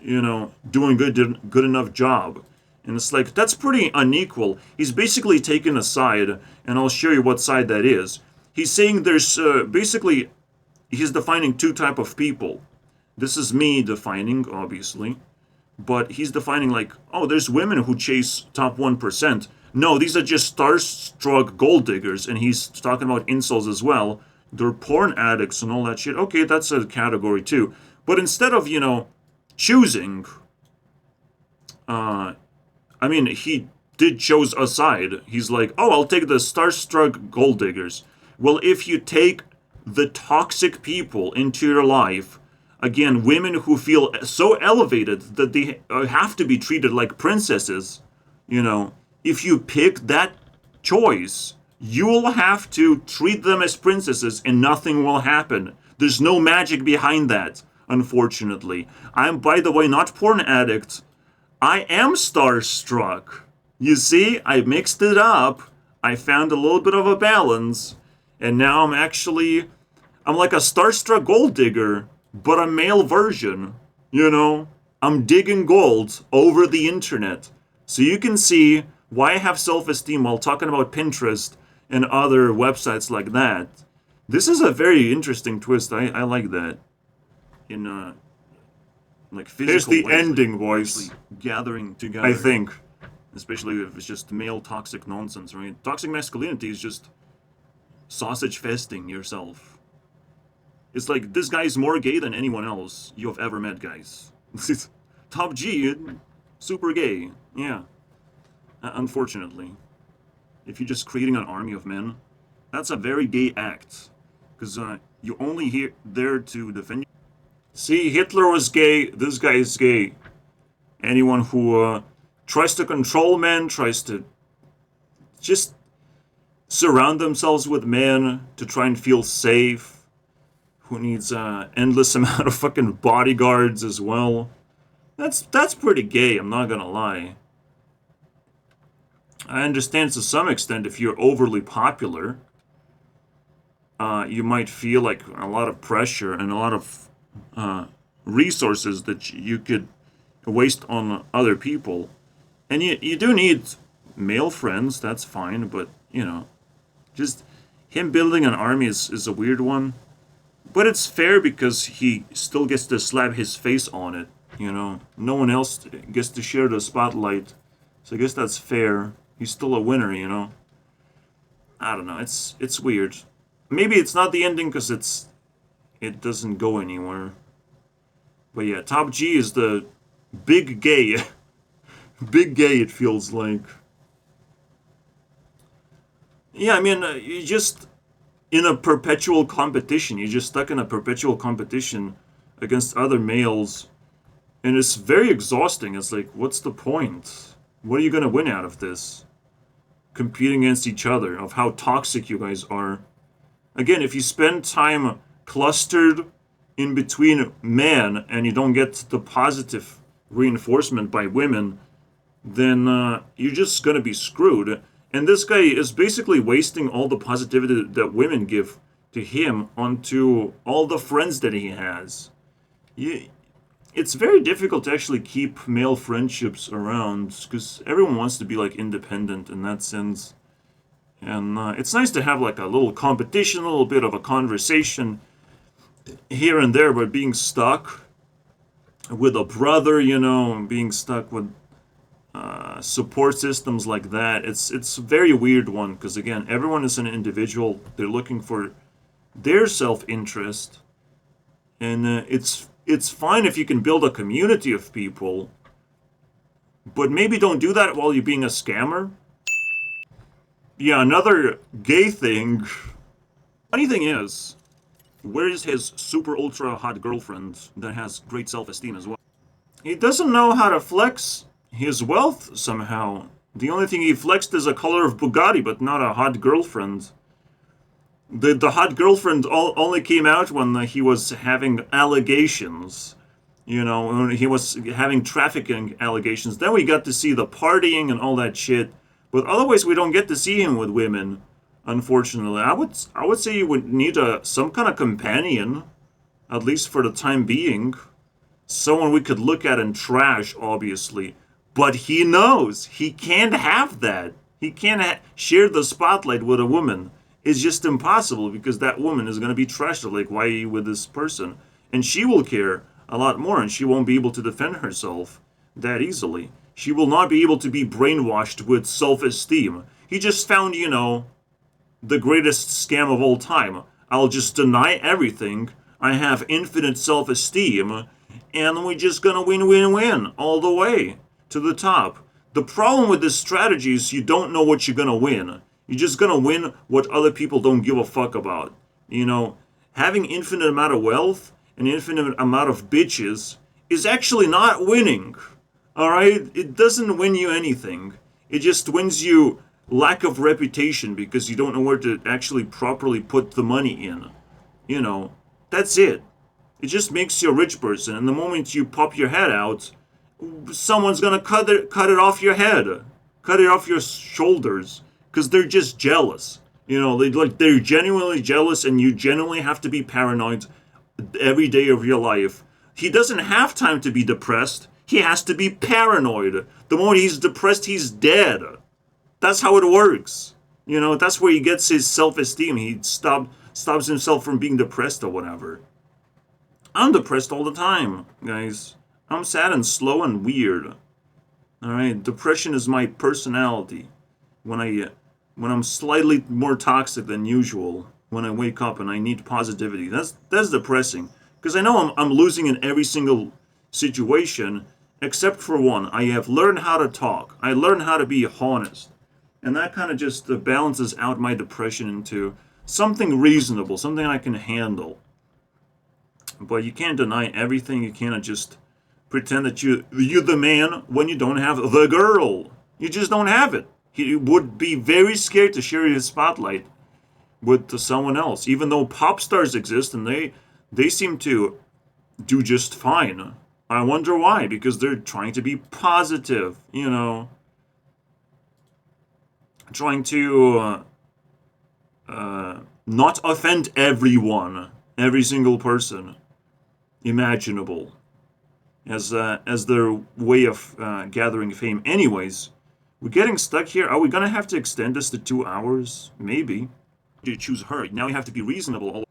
Speaker 1: doing good enough job. And it's like, that's pretty unequal. He's basically taken a side, and I'll show you what side that is. He's saying there's basically, he's defining two type of people. This is me defining, obviously. But he's defining like, oh, there's women who chase top 1%. No, these are just starstruck gold diggers, and he's talking about incels as well. They're porn addicts and all that shit. Okay, that's a category too. But instead of, choosing, he did chose a side. He's like, oh, I'll take the starstruck gold diggers. Well, if you take the toxic people into your life, again, women who feel so elevated that they have to be treated like princesses, if you pick that choice, you will have to treat them as princesses and nothing will happen. There's no magic behind that, unfortunately. I'm, by the way, not porn addict. I am starstruck. You see, I mixed it up. I found a little bit of a balance. And now I'm like a starstruck gold digger, but a male version. I'm digging gold over the internet. So you can see why I have self-esteem while talking about Pinterest and other websites like that. This is a very interesting twist. I like that. In like physical
Speaker 2: Here's the
Speaker 1: ways,
Speaker 2: ending,
Speaker 1: like,
Speaker 2: boys.
Speaker 1: gathering together.
Speaker 2: I think.
Speaker 1: Especially if it's just male toxic nonsense, right? Toxic masculinity is just sausage festing yourself. It's like, this guy's more gay than anyone else you've ever met, guys. Top G, super gay. Yeah. Unfortunately. If you're just creating an army of men, that's a very gay act. Because you're only there to defend. See, Hitler was gay, this guy is gay. Anyone who tries to control men, tries to just surround themselves with men to try and feel safe, who needs endless amount of fucking bodyguards as well. That's pretty gay, I'm not gonna lie. I understand to some extent if you're overly popular, you might feel like a lot of pressure and a lot of resources that you could waste on other people. And you do need male friends, that's fine, but, just him building an army is a weird one. But it's fair because he still gets to slap his face on it, you know. No one else gets to share the spotlight. So I guess that's fair. He's still a winner, you know. I don't know. It's weird. Maybe it's not the ending because it doesn't go anywhere. But yeah, top G is the big gay. Big gay, it feels like. Yeah, I mean, you just in a perpetual competition. You're just stuck in a perpetual competition against other males, and it's very exhausting. It's like, what's the point? What are you gonna win out of this? Competing against each other, of how toxic you guys are. Again, if you spend time clustered in between men and you don't get the positive reinforcement by women, then you're just gonna be screwed. And this guy is basically wasting all the positivity that women give to him onto all the friends that he has. It's very difficult to actually keep male friendships around because everyone wants to be like independent in that sense. And it's nice to have like a little competition, a little bit of a conversation here and there, but being stuck with a brother, you know, being stuck with support systems like that, it's a very weird one because again, everyone is an individual. They're looking for their self-interest, and it's fine if you can build a community of people, but maybe don't do that while you're being a scammer. Yeah, another gay thing. Funny thing is, where's his super ultra hot girlfriend that has great self-esteem as well? He doesn't know how to flex his wealth somehow. The only thing he flexed is a color of Bugatti, but not a hot girlfriend. The hot girlfriend only came out when he was having allegations. You know, when he was having trafficking allegations. Then we got to see the partying and all that shit. But otherwise, we don't get to see him with women. Unfortunately, I would say you would need some kind of companion, at least for the time being. Someone we could look at and trash, obviously. But he knows he can't have that. He can't share the spotlight with a woman. It's just impossible because that woman is going to be trashed. Like, why are you with this person? And she will care a lot more, and she won't be able to defend herself that easily. She will not be able to be brainwashed with self-esteem. He just found, you know, the greatest scam of all time. I'll just deny everything. I have infinite self-esteem, and we're just gonna win all the way to the top. The problem with this strategy is you don't know what you're gonna win. You're just gonna win what other people don't give a fuck about. You know, having infinite amount of wealth and infinite amount of bitches is actually not winning. Alright? It doesn't win you anything. It just wins you lack of reputation because you don't know where to actually properly put the money in. You know, that's it. It just makes you a rich person, and the moment you pop your head out, someone's gonna cut it off your head, cut it off your shoulders, because they're just jealous. You know, they're genuinely jealous, and you genuinely have to be paranoid every day of your life. He doesn't have time to be depressed. He has to be paranoid. The moment he's depressed, he's dead. That's how it works. You know, that's where he gets his self-esteem. He stops himself from being depressed or whatever. I'm depressed all the time, guys. I'm sad and slow and weird. Alright, depression is my personality. When I'm slightly more toxic than usual, when I wake up and I need positivity, that's depressing. Because I know I'm losing in every single situation, except for one. I have learned how to talk. I learned how to be honest. And that kind of just balances out my depression into something reasonable, something I can handle. But you can't deny everything. You can't just pretend that you're the man when you don't have the girl. You just don't have it. He would be very scared to share his spotlight with someone else, even though pop stars exist and they seem to do just fine. I wonder why, because they're trying to be positive, you know, trying to not offend everyone, every single person imaginable, as their way of gathering fame. Anyways, we're getting stuck here. Are we gonna have to extend this to 2 hours? Maybe. You choose her. Now you have to be reasonable.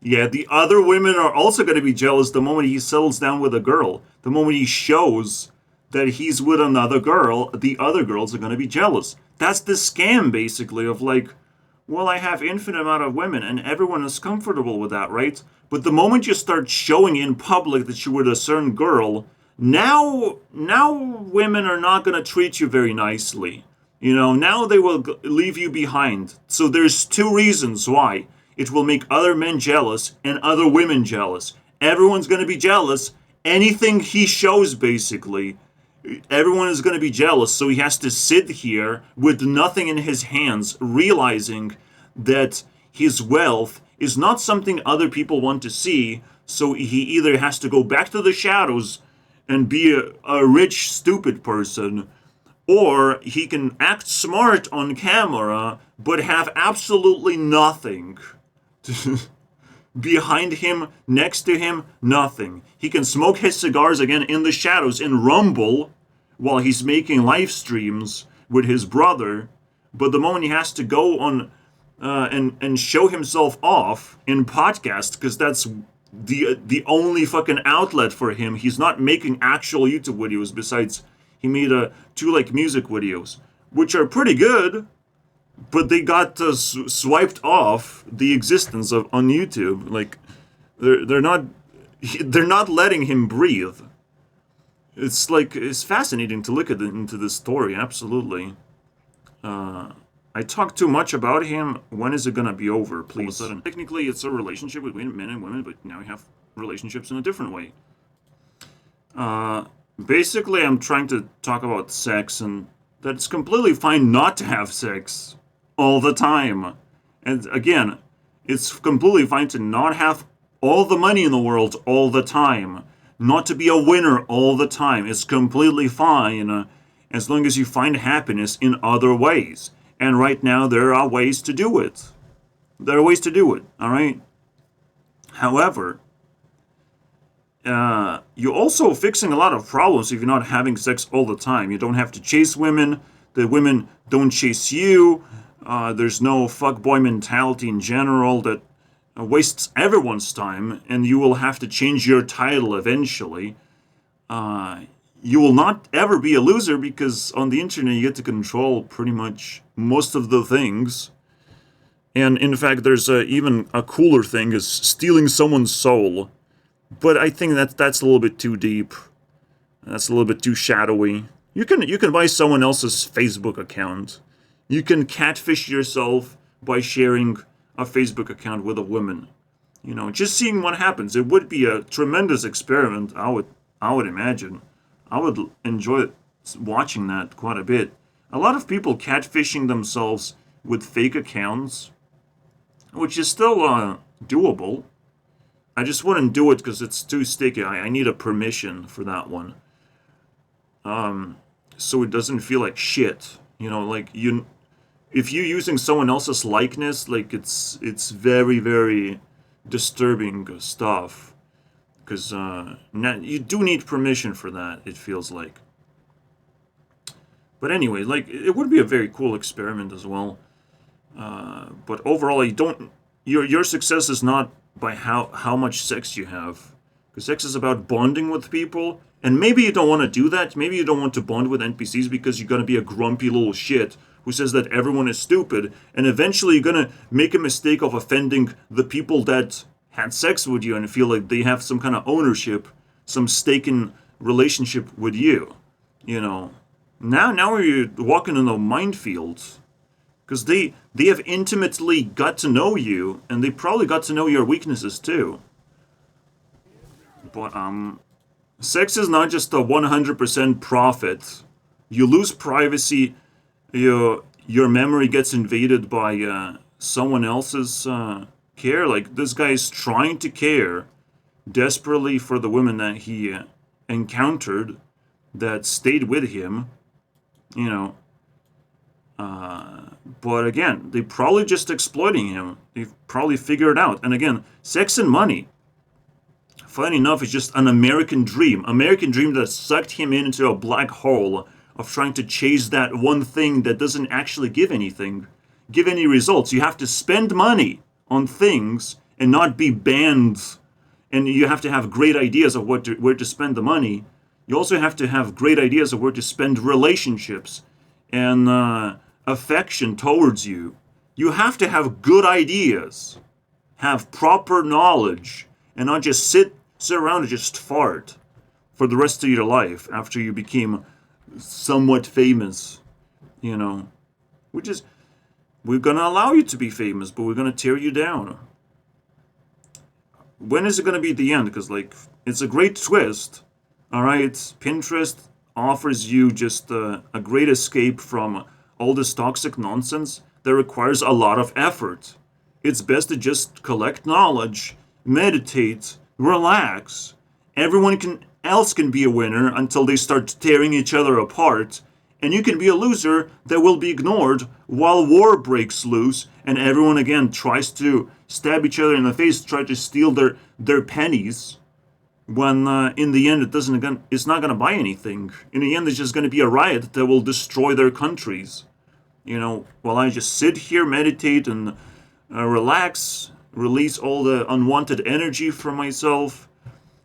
Speaker 1: Yeah, the other women are also going to be jealous the moment he settles down with a girl. The moment he shows that he's with another girl, the other girls are going to be jealous. That's the scam, basically, of like, well, I have infinite amount of women, and everyone is comfortable with that, right? But the moment you start showing in public that you're with a certain girl, now women are not going to treat you very nicely. Now they will leave you behind. So there's two reasons why. It will make other men jealous and other women jealous. Everyone's going to be jealous. Anything he shows, basically, everyone is going to be jealous. So he has to sit here with nothing in his hands, realizing that his wealth is not something other people want to see. So he either has to go back to the shadows and be a rich, stupid person, or he can act smart on camera but have absolutely nothing. Behind him, next to him, nothing. He can smoke his cigars again in the shadows and rumble while he's making live streams with his brother. But the moment he has to go on and show himself off in podcast, because that's the only fucking outlet for him. He's not making actual YouTube videos. Besides, he made two like music videos, which are pretty good, but they got swiped off the existence of on YouTube. Like they're not letting him breathe. It's fascinating to look into this story. Absolutely. I talk too much about him. When is it gonna be over, please? All of a sudden, technically, it's a relationship between men and women, but now we have relationships in a different way. Basically, I'm trying to talk about sex, and that it's completely fine not to have sex all the time. And again, it's completely fine to not have all the money in the world all the time, not to be a winner all the time. It's completely fine as long as you find happiness in other ways. And right now, there are ways to do it. There are ways to do it, all right? However, you're also fixing a lot of problems if you're not having sex all the time. You don't have to chase women. The women don't chase you. There's no fuckboy mentality in general that wastes everyone's time, and you will have to change your title eventually. You will not ever be a loser because on the internet you get to control pretty much most of the things. And in fact, there's even a cooler thing is stealing someone's soul. But I think that's a little bit too deep. That's a little bit too shadowy. You can buy someone else's Facebook account. You can catfish yourself by sharing a Facebook account with a woman. Just seeing what happens. It would be a tremendous experiment, I would imagine. I would enjoy watching that quite a bit. A lot of people catfishing themselves with fake accounts, which is still doable. I just wouldn't do it because it's too sticky. I need a permission for that one. So it doesn't feel like shit. If you're using someone else's likeness, like it's very, very disturbing stuff. Because you do need permission for that, it feels like. But anyway, it would be a very cool experiment as well. But overall, your success is not by how much sex you have. Because sex is about bonding with people. And maybe you don't want to do that. Maybe you don't want to bond with NPCs because you're going to be a grumpy little shit who says that everyone is stupid. And eventually you're going to make a mistake of offending the people that had sex with you and feel like they have some kind of ownership, some stake in relationship with you. Now you're walking in a minefield. Because they have intimately got to know you, and they probably got to know your weaknesses too. But sex is not just a 100% profit. You lose privacy. Your memory gets invaded by someone else's care. Like this guy's trying to care desperately for the women that he encountered that stayed with him. But again, they probably just exploiting him. They've probably figured it out. And again, sex and money, funny enough, is just an American dream. American dream that sucked him into a black hole of trying to chase that one thing that doesn't actually give anything, give any results. You have to spend money on things and not be banned. And you have to have great ideas of where to spend the money. You also have to have great ideas of where to spend relationships and affection towards you. You have to have good ideas, have proper knowledge, and not just sit around and just fart for the rest of your life after you became somewhat famous, you know. We're gonna allow you to be famous, but we're gonna tear you down. When is it gonna be the end? Because, like, it's a great twist, alright? Pinterest offers you just a great escape from all this toxic nonsense that requires a lot of effort. It's best to just collect knowledge, meditate, relax. Everyone else can be a winner until they start tearing each other apart, and you can be a loser that will be ignored while war breaks loose and everyone again tries to stab each other in the face, try to steal their pennies, when in the end it's not gonna buy anything. In the end, it's just gonna be a riot that will destroy their countries. While I just sit here, meditate, and relax, release all the unwanted energy from myself,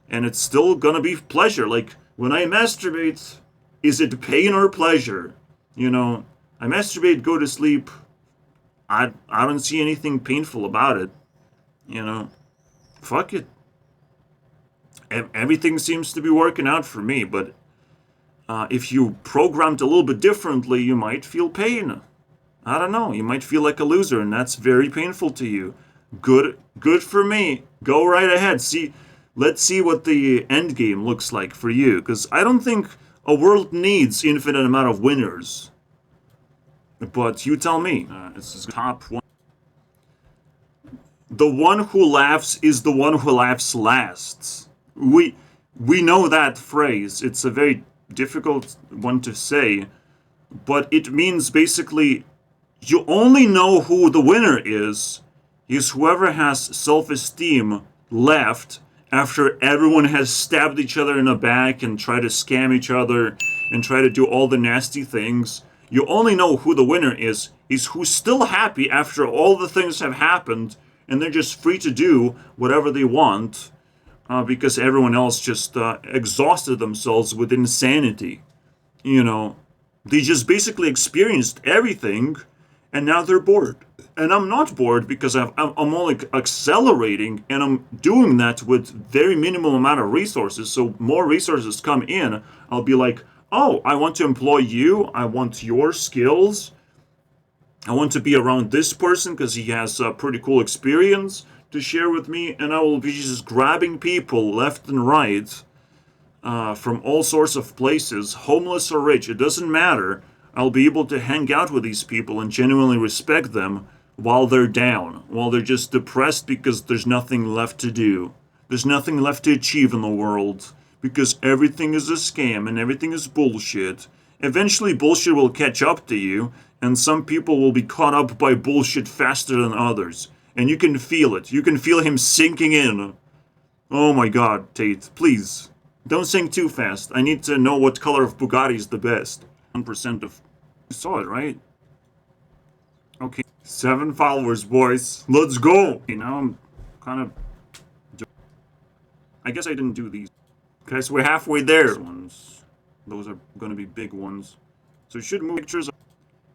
Speaker 1: and it's still gonna be pleasure. Like, when I masturbate, is it pain or pleasure? I masturbate, go to sleep. I don't see anything painful about it. Fuck it. Everything seems to be working out for me, but if you programmed a little bit differently, you might feel pain. I don't know. You might feel like a loser, and that's very painful to you. Good for me. Go right ahead. Let's see what the end game looks like for you, because I don't think a world needs infinite amount of winners. But you tell me. It's top one. The one who laughs is the one who laughs last. We know that phrase. It's a very difficult one to say, but it means basically you only know who the winner is whoever has self-esteem left after everyone has stabbed each other in the back and tried to scam each other and try to do all the nasty things. You only know who the winner is who's still happy after all the things have happened, and they're just free to do whatever they want because everyone else just exhausted themselves with insanity. They just basically experienced everything, and now they're bored. And I'm not bored because I'm only accelerating, and I'm doing that with very minimal amount of resources. So more resources come in, I'll be like, oh, I want to employ you. I want your skills. I want to be around this person because he has a pretty cool experience to share with me. And I will be just grabbing people left and right from all sorts of places, homeless or rich. It doesn't matter. I'll be able to hang out with these people and genuinely respect them while they're down, while they're just depressed because there's nothing left to do. There's nothing left to achieve in the world because everything is a scam and everything is bullshit. Eventually, bullshit will catch up to you, and some people will be caught up by bullshit faster than others. And you can feel it. You can feel him sinking in. Oh my god, Tate, please. Don't sing too fast. I need to know what color of Bugatti is the best. 1% of... You saw it, right? Okay. 7 followers, boys. Let's go! Okay, now I'm kind of... I guess I didn't do these. Okay, so we're halfway there. Those are going to be big ones. So you should move pictures.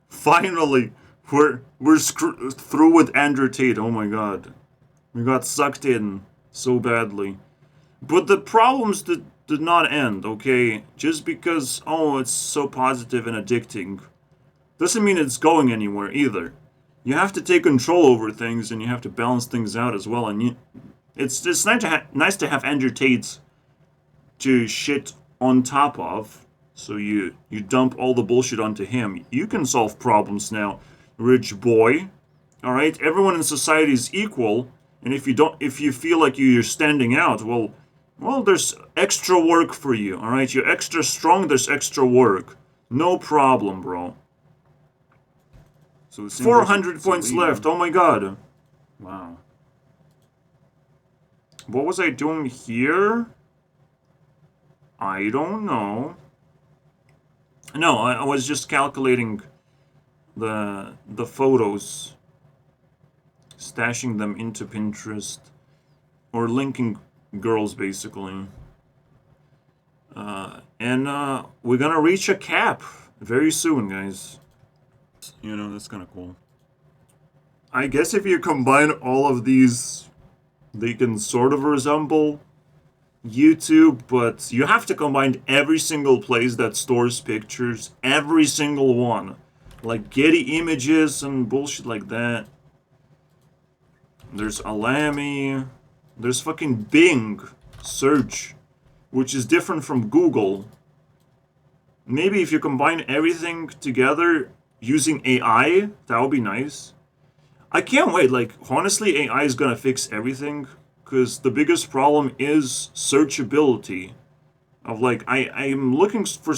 Speaker 1: Finally! We're through with Andrew Tate. Oh my god. We got sucked in so badly. But the problems did not end, okay? Just because, it's so positive and addicting, doesn't mean it's going anywhere either. You have to take control over things, and you have to balance things out as well. And it's nice to have Andrew Tate to shit on top of. So you dump all the bullshit onto him. You can solve problems now, rich boy. All right, everyone in society is equal, and if you feel like you're standing out, well, there's extra work for you. All right, you're extra strong. There's extra work. No problem, bro. So 400 points left. Oh my god. Wow. What was I doing here? I don't know. No, I was just calculating the photos. stashing them into Pinterest, or linking girls, basically. And we're gonna reach a cap very soon, guys. You know, that's kind of cool. I guess if you combine all of these, they can sort of resemble YouTube, but you have to combine every single place that stores pictures, every single one. Like Getty Images and bullshit like that. There's Alamy. There's fucking Bing search, which is different from Google. Maybe if you combine everything together using AI, that would be nice. I can't wait. Like, honestly, AI is gonna fix everything, because the biggest problem is searchability. Of like, I'm looking for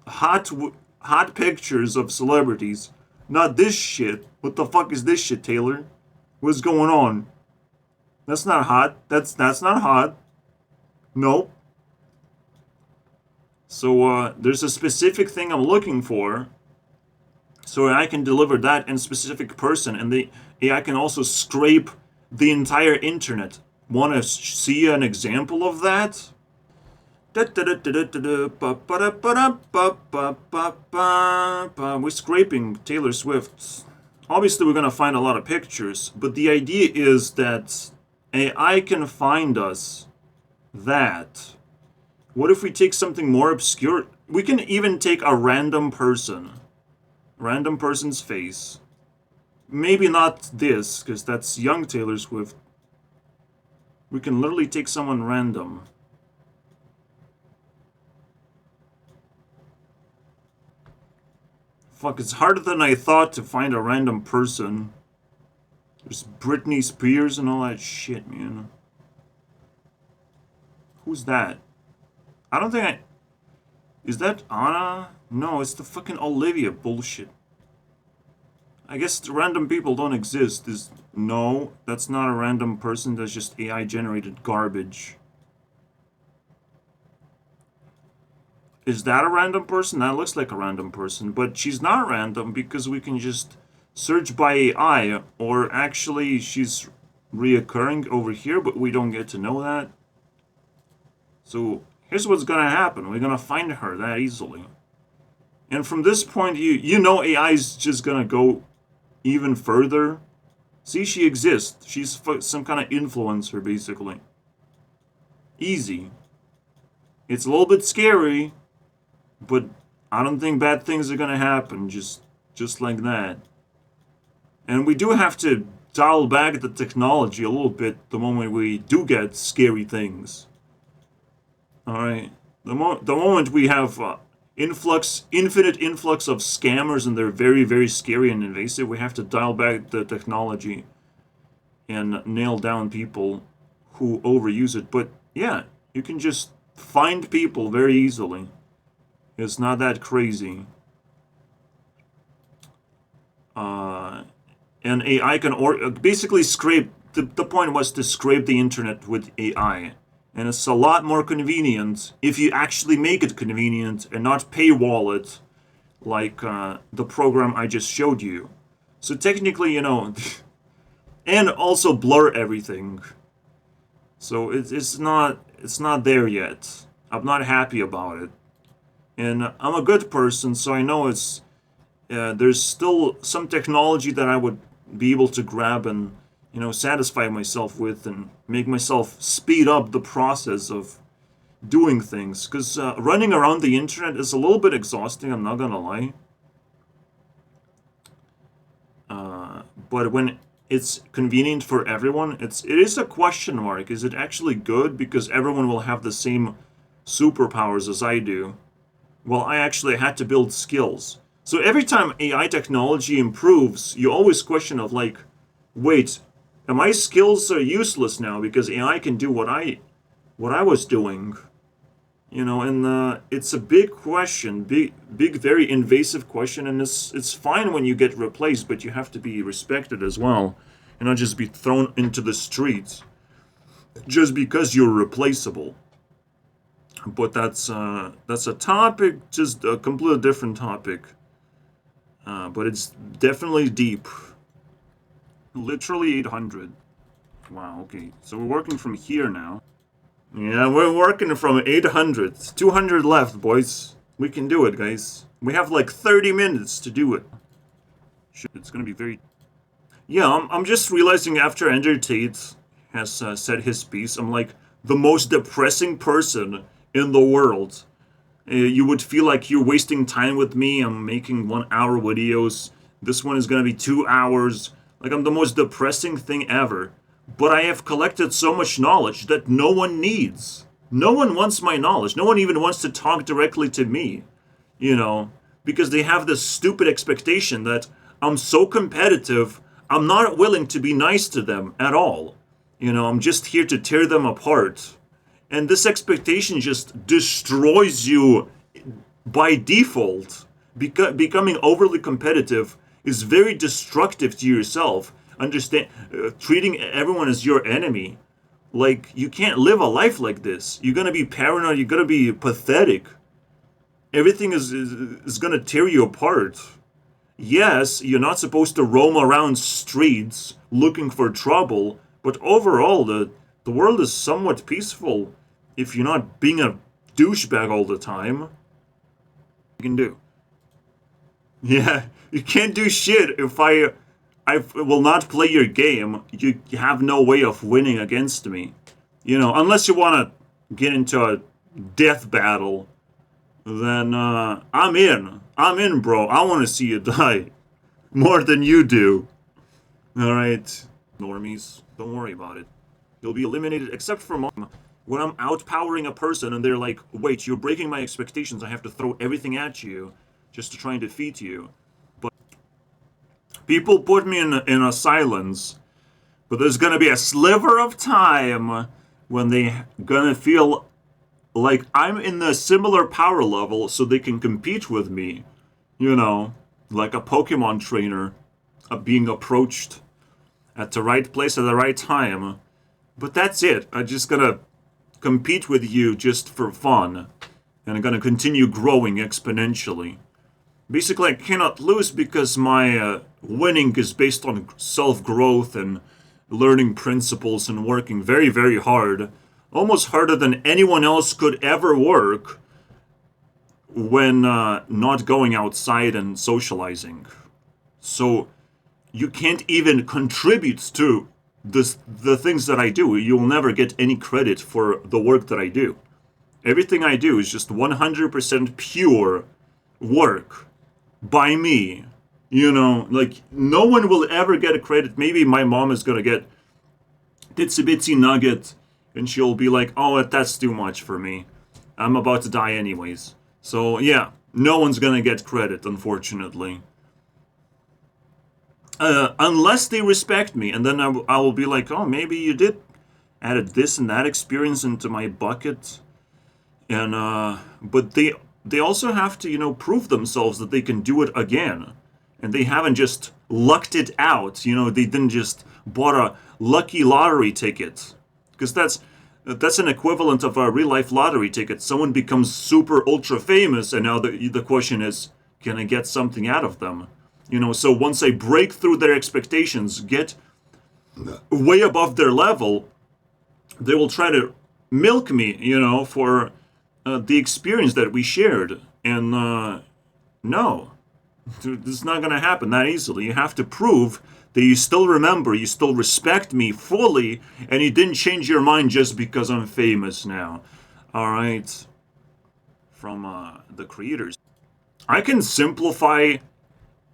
Speaker 1: hot pictures of celebrities, not this shit. What the fuck is this shit, Taylor? What's going on? That's not hot. That's not hot. Nope. So there's a specific thing I'm looking for, so I can deliver that in a specific person, and the AI can also scrape the entire internet. Want to see an example of that? We're scraping Taylor Swift. Obviously, we're gonna find a lot of pictures, but the idea is that AI can find us that. What if we take something more obscure? We can even take a random person's face. Maybe not this, because that's young Taylor Swift. We can literally take someone random. Fuck, it's harder than I thought to find a random person. There's Britney Spears and all that shit, man. Who's that? I don't think I... Is that Anna? No, it's the fucking Olivia bullshit. I guess the random people don't exist. No, that's not a random person. That's just AI-generated garbage. Is that a random person? That looks like a random person, but she's not random because we can just search by AI, or actually she's reoccurring over here, but we don't get to know that. So here's what's gonna happen. We're gonna find her that easily. And from this point, you know AI is just gonna go even further. See, she exists. She's some kind of influencer, basically. Easy. It's a little bit scary, but I don't think bad things are gonna happen just like that. And we do have to dial back the technology a little bit the moment we do get scary things. Alright. The moment we have infinite influx of scammers, and they're very, very scary and invasive, we have to dial back the technology and nail down people who overuse it. But yeah, you can just find people very easily. It's not that crazy. And AI can basically scrape. The point was to scrape the internet with AI. And it's a lot more convenient if you actually make it convenient and not paywall it like the program I just showed you. So technically, you know, and also blur everything. So it's not there yet. I'm not happy about it. And I'm a good person, so I know there's still some technology that I would be able to grab and, you know, satisfy myself with and make myself speed up the process of doing things. Because running around the internet is a little bit exhausting, I'm not gonna lie. But when it's convenient for everyone, it is a question mark. Is it actually good? Because everyone will have the same superpowers as I do. Well, I actually had to build skills. So every time AI technology improves, you always question of like, wait, my skills are useless now because AI can do what I was doing. You know, and it's a big question, big, very invasive question, and it's fine when you get replaced, but you have to be respected as well, and not just be thrown into the streets just because you're replaceable. But that's a topic, just a completely different topic. But it's definitely deep. Literally 800. Wow, okay. So we're working from here now. Yeah, we're working from 800. 200 left, boys. We can do it, guys. We have like 30 minutes to do it. Shit, it's gonna be very... Yeah, I'm just realizing after Andrew Tate has said his piece, I'm like the most depressing person in the world. You would feel like you're wasting time with me. I'm making 1 hour videos. This one is gonna be 2 hours. Like, I'm the most depressing thing ever. But I have collected so much knowledge that no one needs. No one wants my knowledge. No one even wants to talk directly to me. You know, because they have this stupid expectation that I'm so competitive, I'm not willing to be nice to them at all. You know, I'm just here to tear them apart. And this expectation just destroys you by default. Becoming overly competitive is very destructive to yourself. Understand, treating everyone as your enemy. Like, you can't live a life like this. You're gonna be paranoid, you're gonna be pathetic. Everything is gonna tear you apart. Yes, you're not supposed to roam around streets looking for trouble, but overall, the world is somewhat peaceful if you're not being a douchebag all the time. You can do. Yeah, you can't do shit if I will not play your game. You have no way of winning against me. You know, unless you want to get into a death battle, then I'm in. I'm in, bro. I want to see you die. More than you do. Alright. Normies, don't worry about it. You'll be eliminated except for when I'm outpowering a person and they're like, wait, you're breaking my expectations. I have to throw everything at you just to try and defeat you. But people put me in a silence. But there's gonna be a sliver of time when they gonna feel like I'm in the similar power level so they can compete with me. You know, like a Pokemon trainer being approached at the right place at the right time. But that's it. I'm just gonna compete with you just for fun. And I'm gonna continue growing exponentially. Basically, I cannot lose because my winning is based on self-growth and learning principles and working very, very hard. Almost harder than anyone else could ever work when not going outside and socializing. So you can't even contribute to the things that I do. You'll never get any credit for the work that I do. Everything I do is just 100% pure work by me. You know, like, no one will ever get a credit. Maybe my mom is gonna get Ditsy Bitsy Nugget, and she'll be like, oh, that's too much for me. I'm about to die anyways. So, yeah, no one's gonna get credit, unfortunately. Unless they respect me, and then I will be like, oh, maybe you did added this and that experience into my bucket. And, but they also have to, you know, prove themselves that they can do it again. And they haven't just lucked it out, you know, they didn't just bought a lucky lottery ticket. Because that's an equivalent of a real-life lottery ticket. Someone becomes super ultra famous, and now the question is, can I get something out of them? You know, so once I break through their expectations, get way above their level, they will try to milk me, you know, for the experience that we shared. And no, this is not going to happen that easily. You have to prove that you still remember, you still respect me fully, and you didn't change your mind just because I'm famous now. Alright. From the creators. I can simplify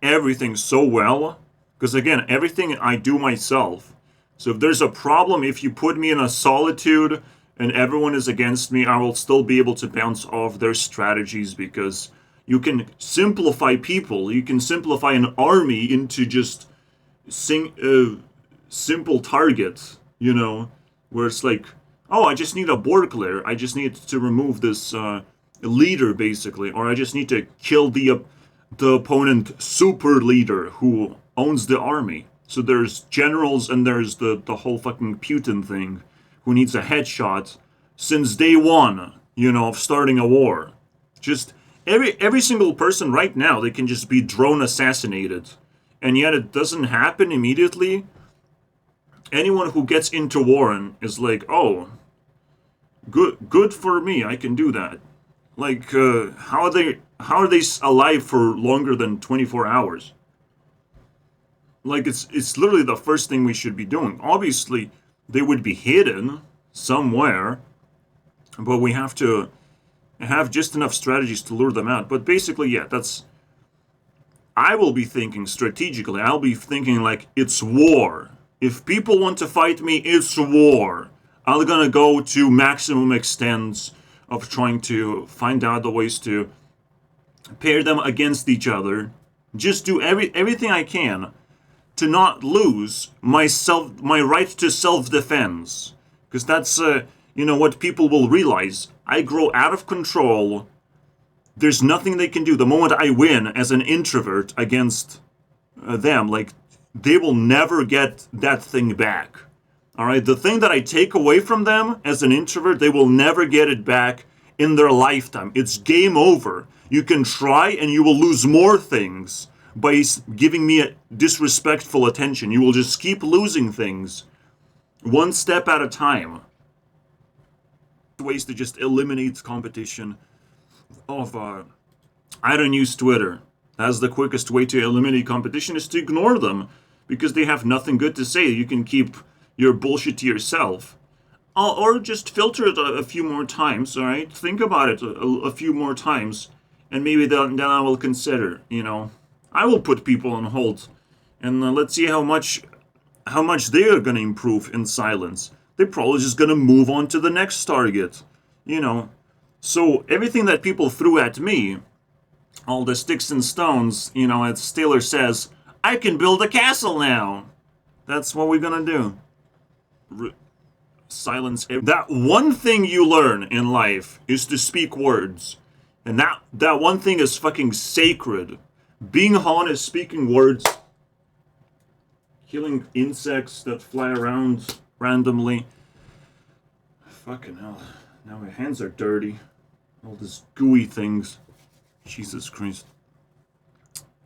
Speaker 1: everything so well, because again, everything I do myself. So if there's a problem, if you put me in a solitude and everyone is against me, I will still be able to bounce off their strategies, because you can simplify people, you can simplify an army into just simple targets, you know, where it's like, oh, I just need a board clear, I just need to remove this leader, basically, or I just need to kill the opponent super leader who owns the army. So there's generals and there's the whole fucking Putin thing, who needs a headshot since day one, you know, of starting a war. Just every single person right now, they can just be drone assassinated. And yet it doesn't happen immediately. anyone who gets into Warren is like, oh, good for me, I can do that. Like, how are they alive for longer than 24 hours? Like, it's literally the first thing we should be doing. Obviously, they would be hidden somewhere, but we have to have just enough strategies to lure them out. But basically, yeah, that's. I will be thinking strategically. I'll be thinking like, it's war. If people want to fight me, it's war. I'm gonna go to maximum extents of trying to find out the ways to pair them against each other. Just do everything I can to not lose my right to self-defense, because that's what people will realize. I grow out of control. There's nothing they can do. The moment I win as an introvert against them, like, they will never get that thing back. All right, the thing that I take away from them as an introvert, they will never get it back in their lifetime. It's game over. You can try and you will lose more things by giving me a disrespectful attention. You will just keep losing things one step at a time. Ways to just eliminate competition of I don't use Twitter. That's the quickest way to eliminate competition, is to ignore them, because they have nothing good to say. You can keep your bullshit to yourself. Or just filter it a few more times, alright? Think about it a few more times, and maybe then I will consider, I will put people on hold, and let's see how much they are going to improve in silence. They're probably just going to move on to the next target, So everything that people threw at me, all the sticks and stones, as Taylor says, I can build a castle now. That's what we're going to do. Silence. That one thing you learn in life is to speak words. And that one thing is fucking sacred. Being honest, speaking words, killing insects that fly around randomly. Fucking hell. Now my hands are dirty. All these gooey things. Jesus Christ.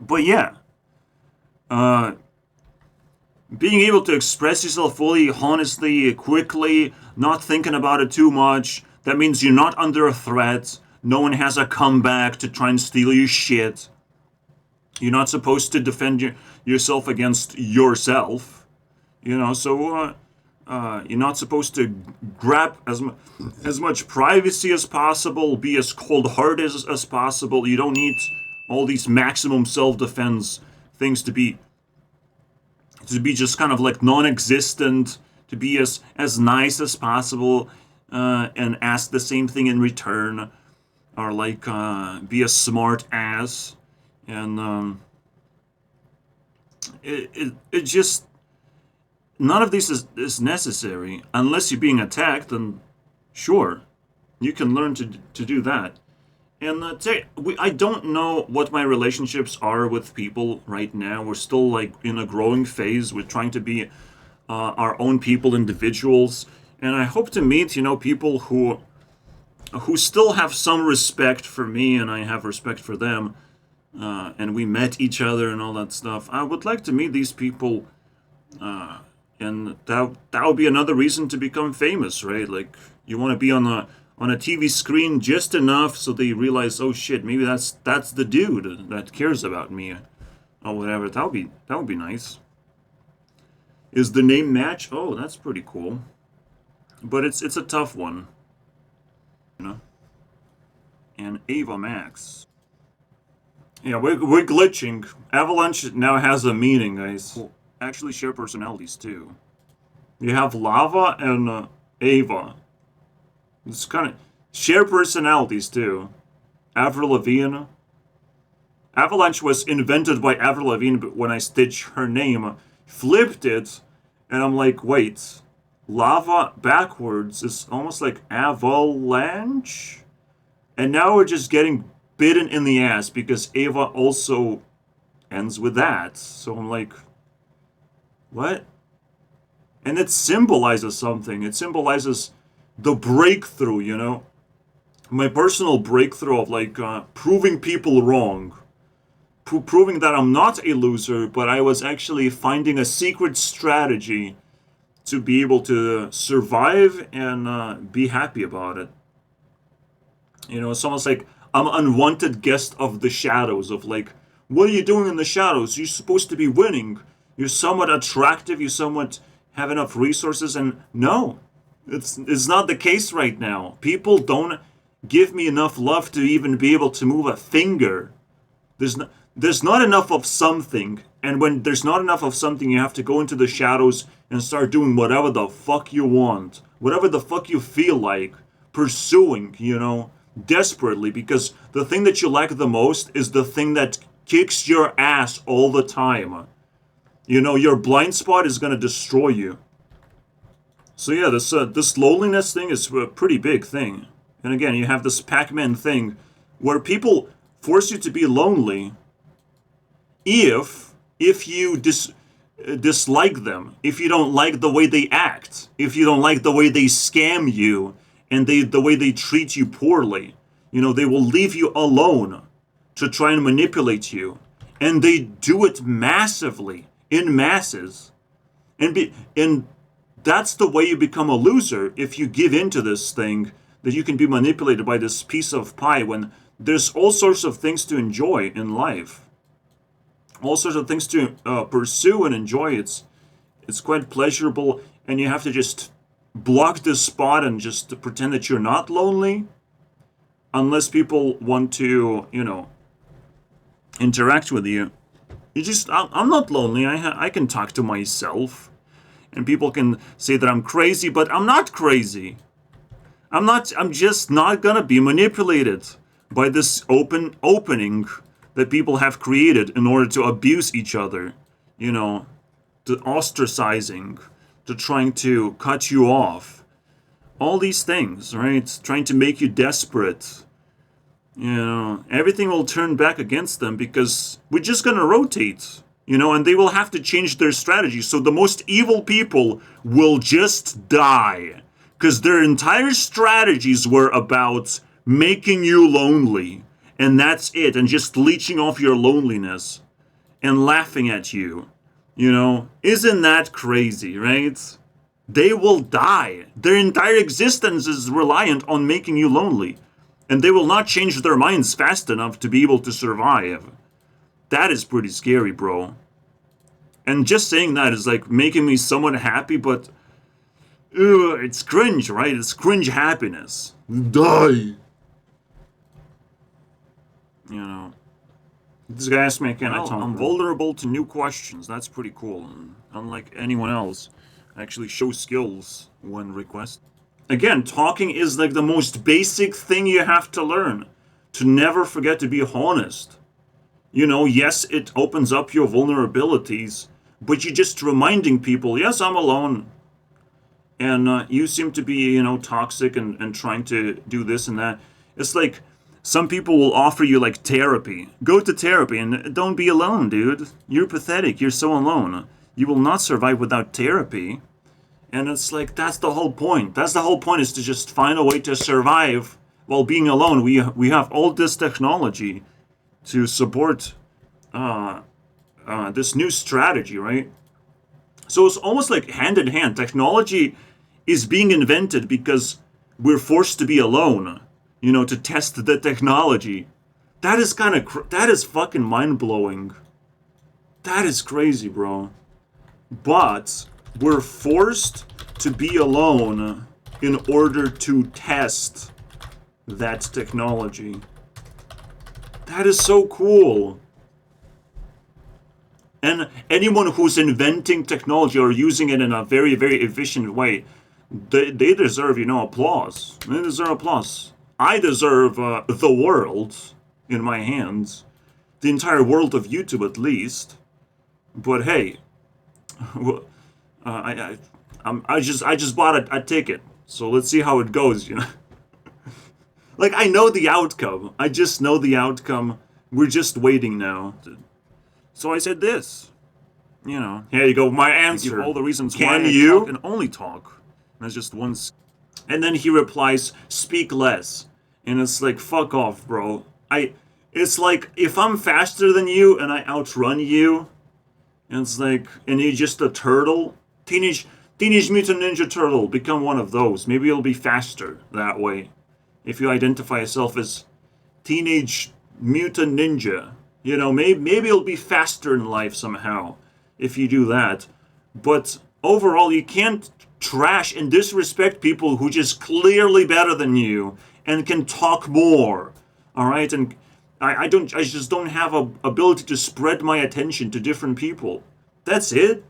Speaker 1: But yeah. Being able to express yourself fully, honestly, quickly, not thinking about it too much. That means you're not under a threat. No one has a comeback to try and steal your shit. You're not supposed to defend yourself against yourself. So you're not supposed to grab as much privacy as possible, be as cold-hearted as possible. You don't need all these maximum self-defense things to be just kind of like non-existent, to be as nice as possible, and ask the same thing in return, or like be a smart ass, and it just, none of this is necessary unless you're being attacked. Then sure, you can learn to do that. And I don't know what my relationships are with people right now. We're still like in a growing phase. We're trying to be our own people, individuals, and I hope to meet people who still have some respect for me, and I have respect for them, and we met each other and all that stuff. I would like to meet these people, and that would be another reason to become famous, right? Like, you want to be on a TV screen just enough so they realize, oh shit, maybe that's the dude that cares about me, or whatever. That would be nice. Is the name match? Oh, that's pretty cool, but it's a tough one, And Ava Max. Yeah, we're glitching. Avalanche now has a meaning, guys. Actually, share personalities too. You have Lava and Ava. It's kind of share personalities too. Avril Lavigne. Avalanche was invented by Avril Lavigne, but when I stitched her name, flipped it, and I'm like, wait, lava backwards is almost like avalanche? And now we're just getting bitten in the ass because Ava also ends with that. So I'm like, what? And it symbolizes something. It symbolizes the breakthrough, My personal breakthrough of like proving people wrong. Proving that I'm not a loser, but I was actually finding a secret strategy to be able to survive and be happy about it. You know, it's almost like I'm an unwanted guest of the shadows, of like, what are you doing in the shadows? You're supposed to be winning. You're somewhat attractive, you somewhat have enough resources, and no, it's not the case right now. People don't give me enough love to even be able to move a finger. There's not enough of something, and when there's not enough of something, you have to go into the shadows and start doing whatever the fuck you want, whatever the fuck you feel like pursuing, you know, desperately, because the thing that you like the most is the thing that kicks your ass all the time. You know, your blind spot is gonna destroy you. So yeah, this loneliness thing is a pretty big thing. And again, you have this Pac-Man thing where people force you to be lonely if you dislike them, if you don't like the way they act, if you don't like the way they scam you and the way they treat you poorly. You know, they will leave you alone to try and manipulate you, and they do it massively, in masses. And that's the way you become a loser, if you give into this thing that you can be manipulated by this piece of pie when there's all sorts of things to enjoy in life. All sorts of things to pursue and enjoy. It's quite pleasurable, and you have to just block this spot and just pretend that you're not lonely, unless people want to, you know, interact with you. I'm not lonely. I can talk to myself, and people can say that I'm crazy, but I'm not crazy. I'm just not gonna be manipulated by this opening that people have created in order to abuse each other, you know, to ostracizing, to trying to cut you off. All these things, right? Trying to make you desperate. You know, everything will turn back against them because we're just gonna rotate, you know, and they will have to change their strategy. So the most evil people will just die because their entire strategies were about making you lonely. And that's it, and just leeching off your loneliness and laughing at you. You know, isn't that crazy, right? They will die. Their entire existence is reliant on making you lonely. And they will not change their minds fast enough to be able to survive. That is pretty scary, bro. And just saying that is like making me somewhat happy, but it's cringe, right? It's cringe happiness. Die. You know, this guy asked me again. I'm vulnerable to new questions. That's pretty cool. And unlike anyone else, I actually show skills when requested. Again, talking is like the most basic thing you have to learn. To never forget to be honest. You know, yes, it opens up your vulnerabilities, but you're just reminding people, yes, I'm alone. And you seem to be, you know, toxic and trying to do this and that. It's like, some people will offer you, like, therapy. Go to therapy and don't be alone, dude. You're pathetic. You're so alone. You will not survive without therapy. And it's like, that's the whole point. That's the whole point, is to just find a way to survive while being alone. We have all this technology to support this new strategy, right? So it's almost like hand in hand. Technology is being invented because we're forced to be alone. You know, to test the technology. That is that is fucking mind-blowing. That is crazy, bro. But we're forced to be alone in order to test that technology. That is so cool. And anyone who's inventing technology or using it in a very, very efficient way, they deserve, you know, applause. They deserve applause. I deserve the world in my hands, the entire world of YouTube at least. But hey, I just bought a ticket, so let's see how it goes. You know, like I know the outcome. I just know the outcome. We're just waiting now. So I said this. You know, here you go. My answer. I give all the reasons why I talk and only talk. That's just one. And then he replies, speak less. And it's like, fuck off, bro. It's like, if I'm faster than you and I outrun you, and it's like, and you're just a turtle, Teenage Mutant Ninja Turtle, become one of those. Maybe you'll be faster that way. If you identify yourself as Teenage Mutant Ninja, you know, maybe you'll be faster in life somehow if you do that. But overall, you can't trash and disrespect people who just clearly better than you and can talk more. All right, and I just don't have a ability to spread my attention to different people. That's it.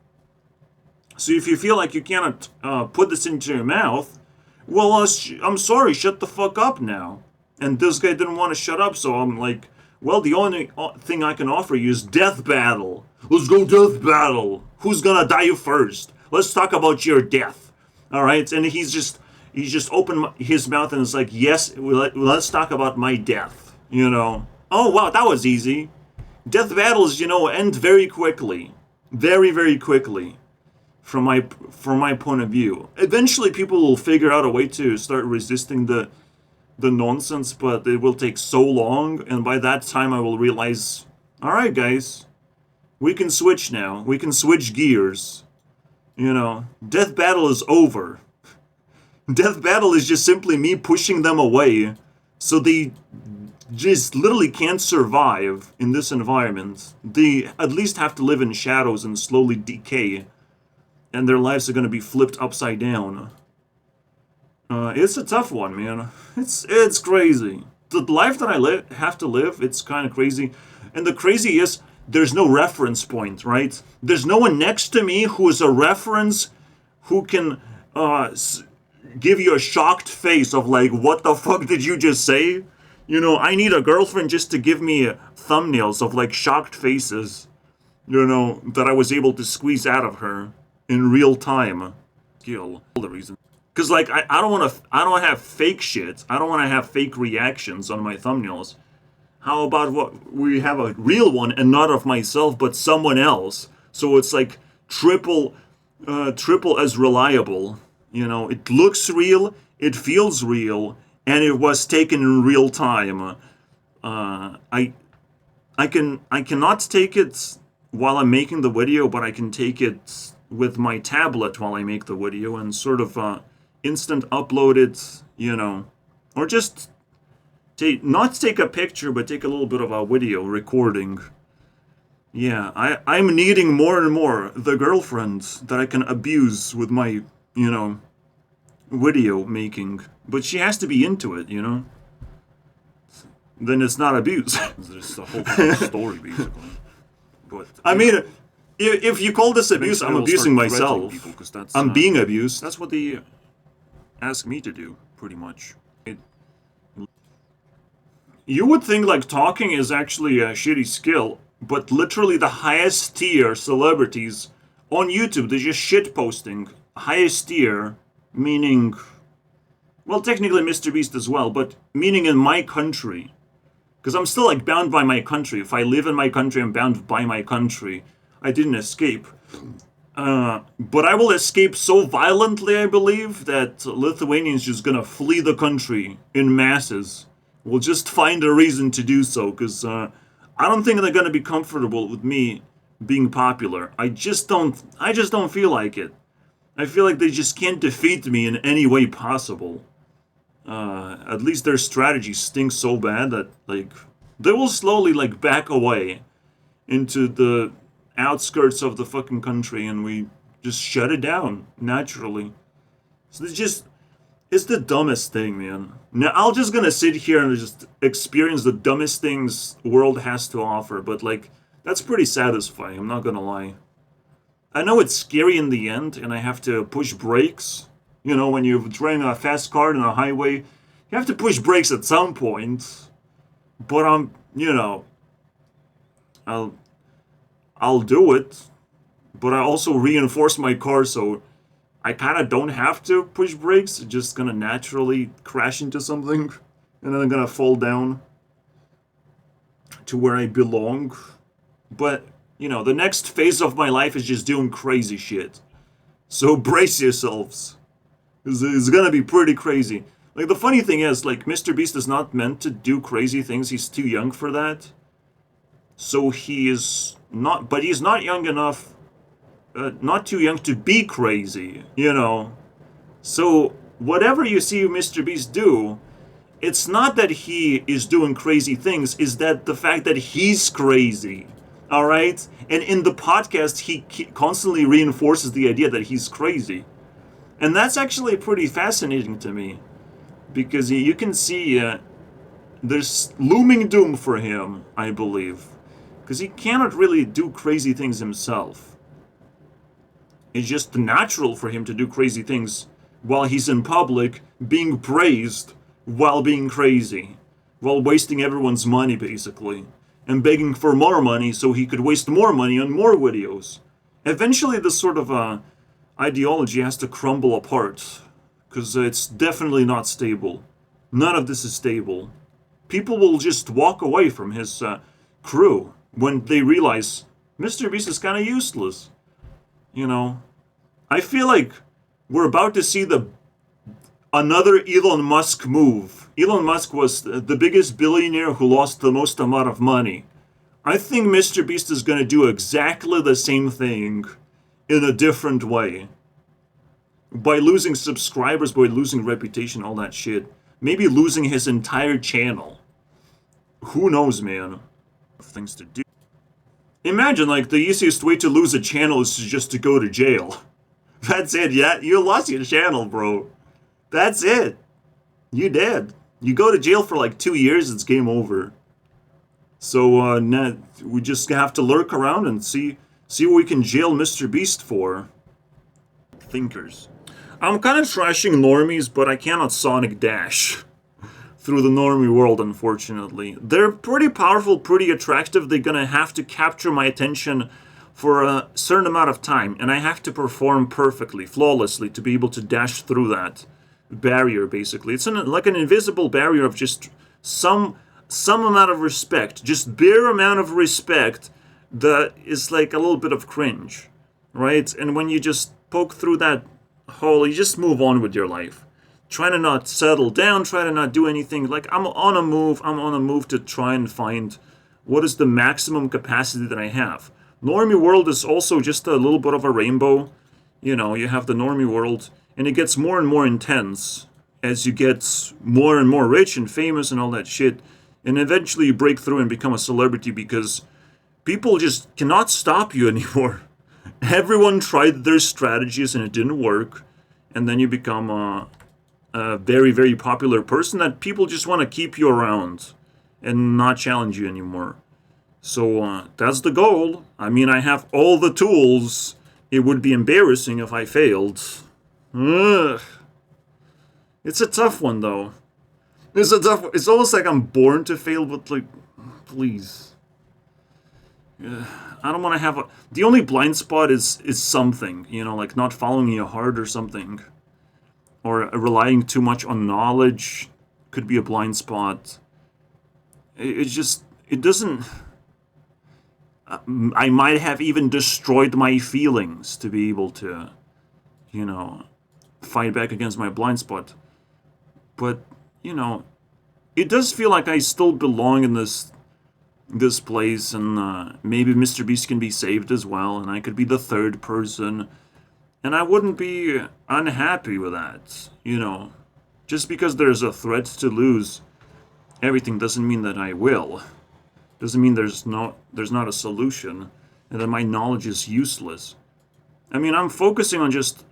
Speaker 1: So if you feel like you cannot put this into your mouth, well, I'm sorry, shut the fuck up now. And this guy didn't want to shut up, so I'm like, well, the only thing I can offer you is death battle. Let's go death battle. Who's gonna die first? Let's talk about your death. All right, and he's just opened his mouth and is like, yes, let's talk about my death. You know. Oh wow, that was easy. Death battles, you know, end very quickly, very very quickly. From my point of view, eventually people will figure out a way to start resisting the nonsense, but it will take so long, and by that time I will realize, all right, guys, we can switch now. We can switch gears. You know, death battle is over. Death battle is just simply me pushing them away, so they just literally can't survive in this environment. They at least have to live in shadows and slowly decay. And their lives are going to be flipped upside down. It's a tough one, man. It's crazy. The life that I have to live, it's kind of crazy. And the crazy is, there's no reference point, right? There's no one next to me who is a reference, who can give you a shocked face of like, what the fuck did you just say? You know, I need a girlfriend just to give me thumbnails of like shocked faces, you know, that I was able to squeeze out of her in real time. Kill all the reason. Cause like I don't want to have fake shit. I don't want to have fake reactions on my thumbnails. How about what we have a real one and not of myself but someone else? So it's like triple as reliable. You know, it looks real, it feels real, and it was taken in real time. I cannot take it while I'm making the video, but I can take it with my tablet while I make the video and sort of instant upload it, you know, or just not take a picture, but take a little bit of a video recording. Yeah, I'm needing more and more the girlfriend that I can abuse with my, you know, video making. But she has to be into it, you know? Then it's not abuse.
Speaker 2: There's a whole story, basically.
Speaker 1: But I mean, if you call this abuse, I'm abusing myself. I'm being abused.
Speaker 2: That's what they ask me to do, pretty much.
Speaker 1: You would think like talking is actually a shitty skill, but literally the highest tier celebrities on YouTube, they're just shit posting. Highest tier, meaning, well, technically Mr. Beast as well, but meaning in my country. Because I'm still like bound by my country. If I live in my country, I'm bound by my country. I didn't escape. But I will escape so violently, I believe, that Lithuanians just gonna flee the country in masses. We'll just find a reason to do so, because I don't think they're gonna be comfortable with me being popular. I just don't feel like it. I feel like they just can't defeat me in any way possible. At least their strategy stinks so bad that, like, they will slowly, like, back away into the outskirts of the fucking country and we just shut it down, naturally. So it's the dumbest thing, man. Now, I'm just gonna sit here and just experience the dumbest things the world has to offer, but, like, that's pretty satisfying, I'm not gonna lie. I know it's scary in the end, and I have to push brakes. You know, when you're driving a fast car on a highway, you have to push brakes at some point. But you know, I'll do it. But I also reinforce my car, so I kind of don't have to push brakes. It's just gonna naturally crash into something, and then I'm gonna fall down to where I belong. But you know, the next phase of my life is just doing crazy shit. So brace yourselves. It's gonna be pretty crazy. Like, the funny thing is, like, Mr. Beast is not meant to do crazy things. He's too young for that. So he is not, but he's not young enough not too young to be crazy, you know. So whatever you see Mr. Beast do, it's not that he is doing crazy things, is that the fact that he's crazy. All right? And in the podcast, he constantly reinforces the idea that he's crazy. And that's actually pretty fascinating to me because you can see there's looming doom for him, I believe, because he cannot really do crazy things himself. It's just natural for him to do crazy things while he's in public, being praised while being crazy, while wasting everyone's money, basically, and begging for more money so he could waste more money on more videos. Eventually, this sort of ideology has to crumble apart, because it's definitely not stable. None of this is stable. People will just walk away from his crew when they realize Mr. Beast is kind of useless. You know, I feel like we're about to see another Elon Musk move. Elon Musk was the biggest billionaire who lost the most amount of money. I think Mr. Beast is going to do exactly the same thing in a different way. By losing subscribers, by losing reputation, all that shit. Maybe losing his entire channel. Who knows, man? Things to do. Imagine, like, the easiest way to lose a channel is just to go to jail. That's it, yeah? You lost your channel, bro. That's it. You did. You go to jail for like 2 years, it's game over. So we just have to lurk around and see what we can jail Mr. Beast for. Thinkers. I'm kind of trashing normies, but I cannot Sonic Dash through the normie world, unfortunately. They're pretty powerful, pretty attractive. They're gonna have to capture my attention for a certain amount of time, and I have to perform perfectly, flawlessly, to be able to dash through that barrier, basically. It's like an invisible barrier of just some amount of respect, just bare amount of respect that is like a little bit of cringe, right? And when you just poke through that hole, you just move on with your life. Try to not settle down, try to not do anything. Like, I'm on a move to try and find what is the maximum capacity that I have. Normie world is also just a little bit of a rainbow. You know, you have the normie world, and it gets more and more intense as you get more and more rich and famous and all that shit. And eventually you break through and become a celebrity because people just cannot stop you anymore. Everyone tried their strategies and it didn't work. And then you become a very, very popular person that people just want to keep you around and not challenge you anymore. So that's the goal. I mean, I have all the tools. It would be embarrassing if I failed. Ugh. It's a tough one, though. It's almost like I'm born to fail, but, like, please. I don't want to have the only blind spot is something, you know, like not following your heart or something. Or relying too much on knowledge could be a blind spot. It doesn't... I might have even destroyed my feelings to be able to, you know, fight back against my blind spot. But, you know, it does feel like I still belong in this place, and maybe Mr. Beast can be saved as well, and I could be the third person, and I wouldn't be unhappy with that, you know. Just because there's a threat to lose everything doesn't mean that I will. Doesn't mean there's not a solution, and that my knowledge is useless. I mean, I'm focusing on just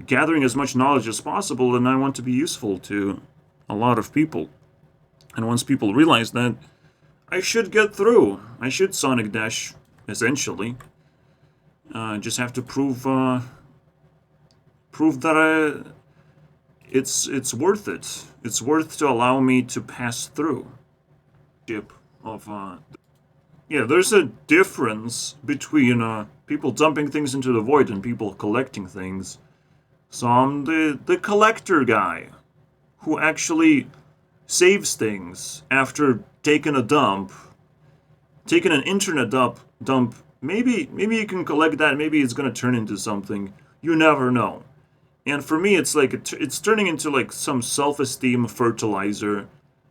Speaker 1: gathering as much knowledge as possible, and I want to be useful to a lot of people. And once people realize that, I should get through. I should Sonic Dash, essentially. Just have to prove that it's worth it. It's worth to allow me to pass through. Yeah, there's a difference between people dumping things into the void and people collecting things. So I'm the collector guy who actually saves things after taking a dump. Taking an internet dump. Maybe you can collect that. Maybe it's gonna turn into something. You never know. And for me, it's like it's turning into like some self-esteem fertilizer.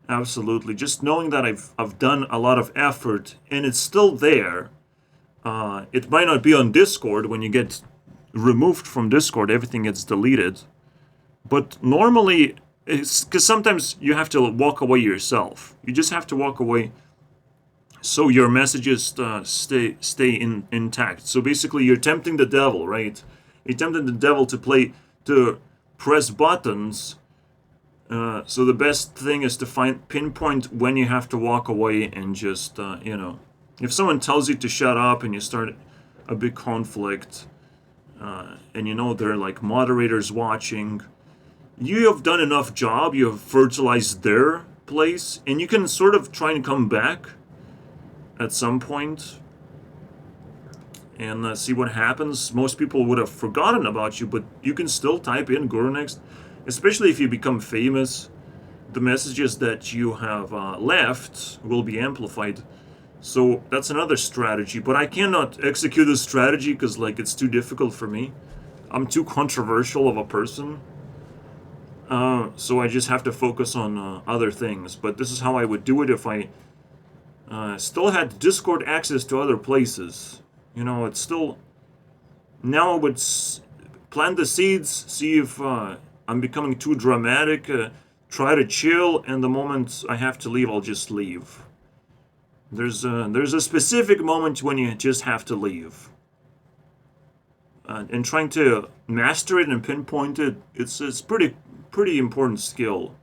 Speaker 1: Absolutely. Just knowing that I've done a lot of effort and it's still there. It might not be on Discord when you get removed from Discord, everything gets deleted. But normally, it's because sometimes you have to walk away yourself. You just have to walk away so your messages stay intact. So basically, you're tempting the devil, right? You're tempting the devil to press buttons. So the best thing is to pinpoint when you have to walk away and just if someone tells you to shut up and you start a big conflict, and they're like moderators watching, you have done enough job. You have fertilized their place, and you can sort of try and come back at some point and see what happens. Most people would have forgotten about you, but you can still type in Gurunext, especially if you become famous. The messages that you have left will be amplified. So that's another strategy, but I cannot execute this strategy because it's too difficult for me. I'm too controversial of a person. So I just have to focus on other things. But this is how I would do it if I still had Discord access to other places. It's still... Now I would plant the seeds, see if I'm becoming too dramatic, try to chill, and the moment I have to leave, I'll just leave. There's a specific moment when you just have to leave. And trying to master it and pinpoint it, it's pretty important skill.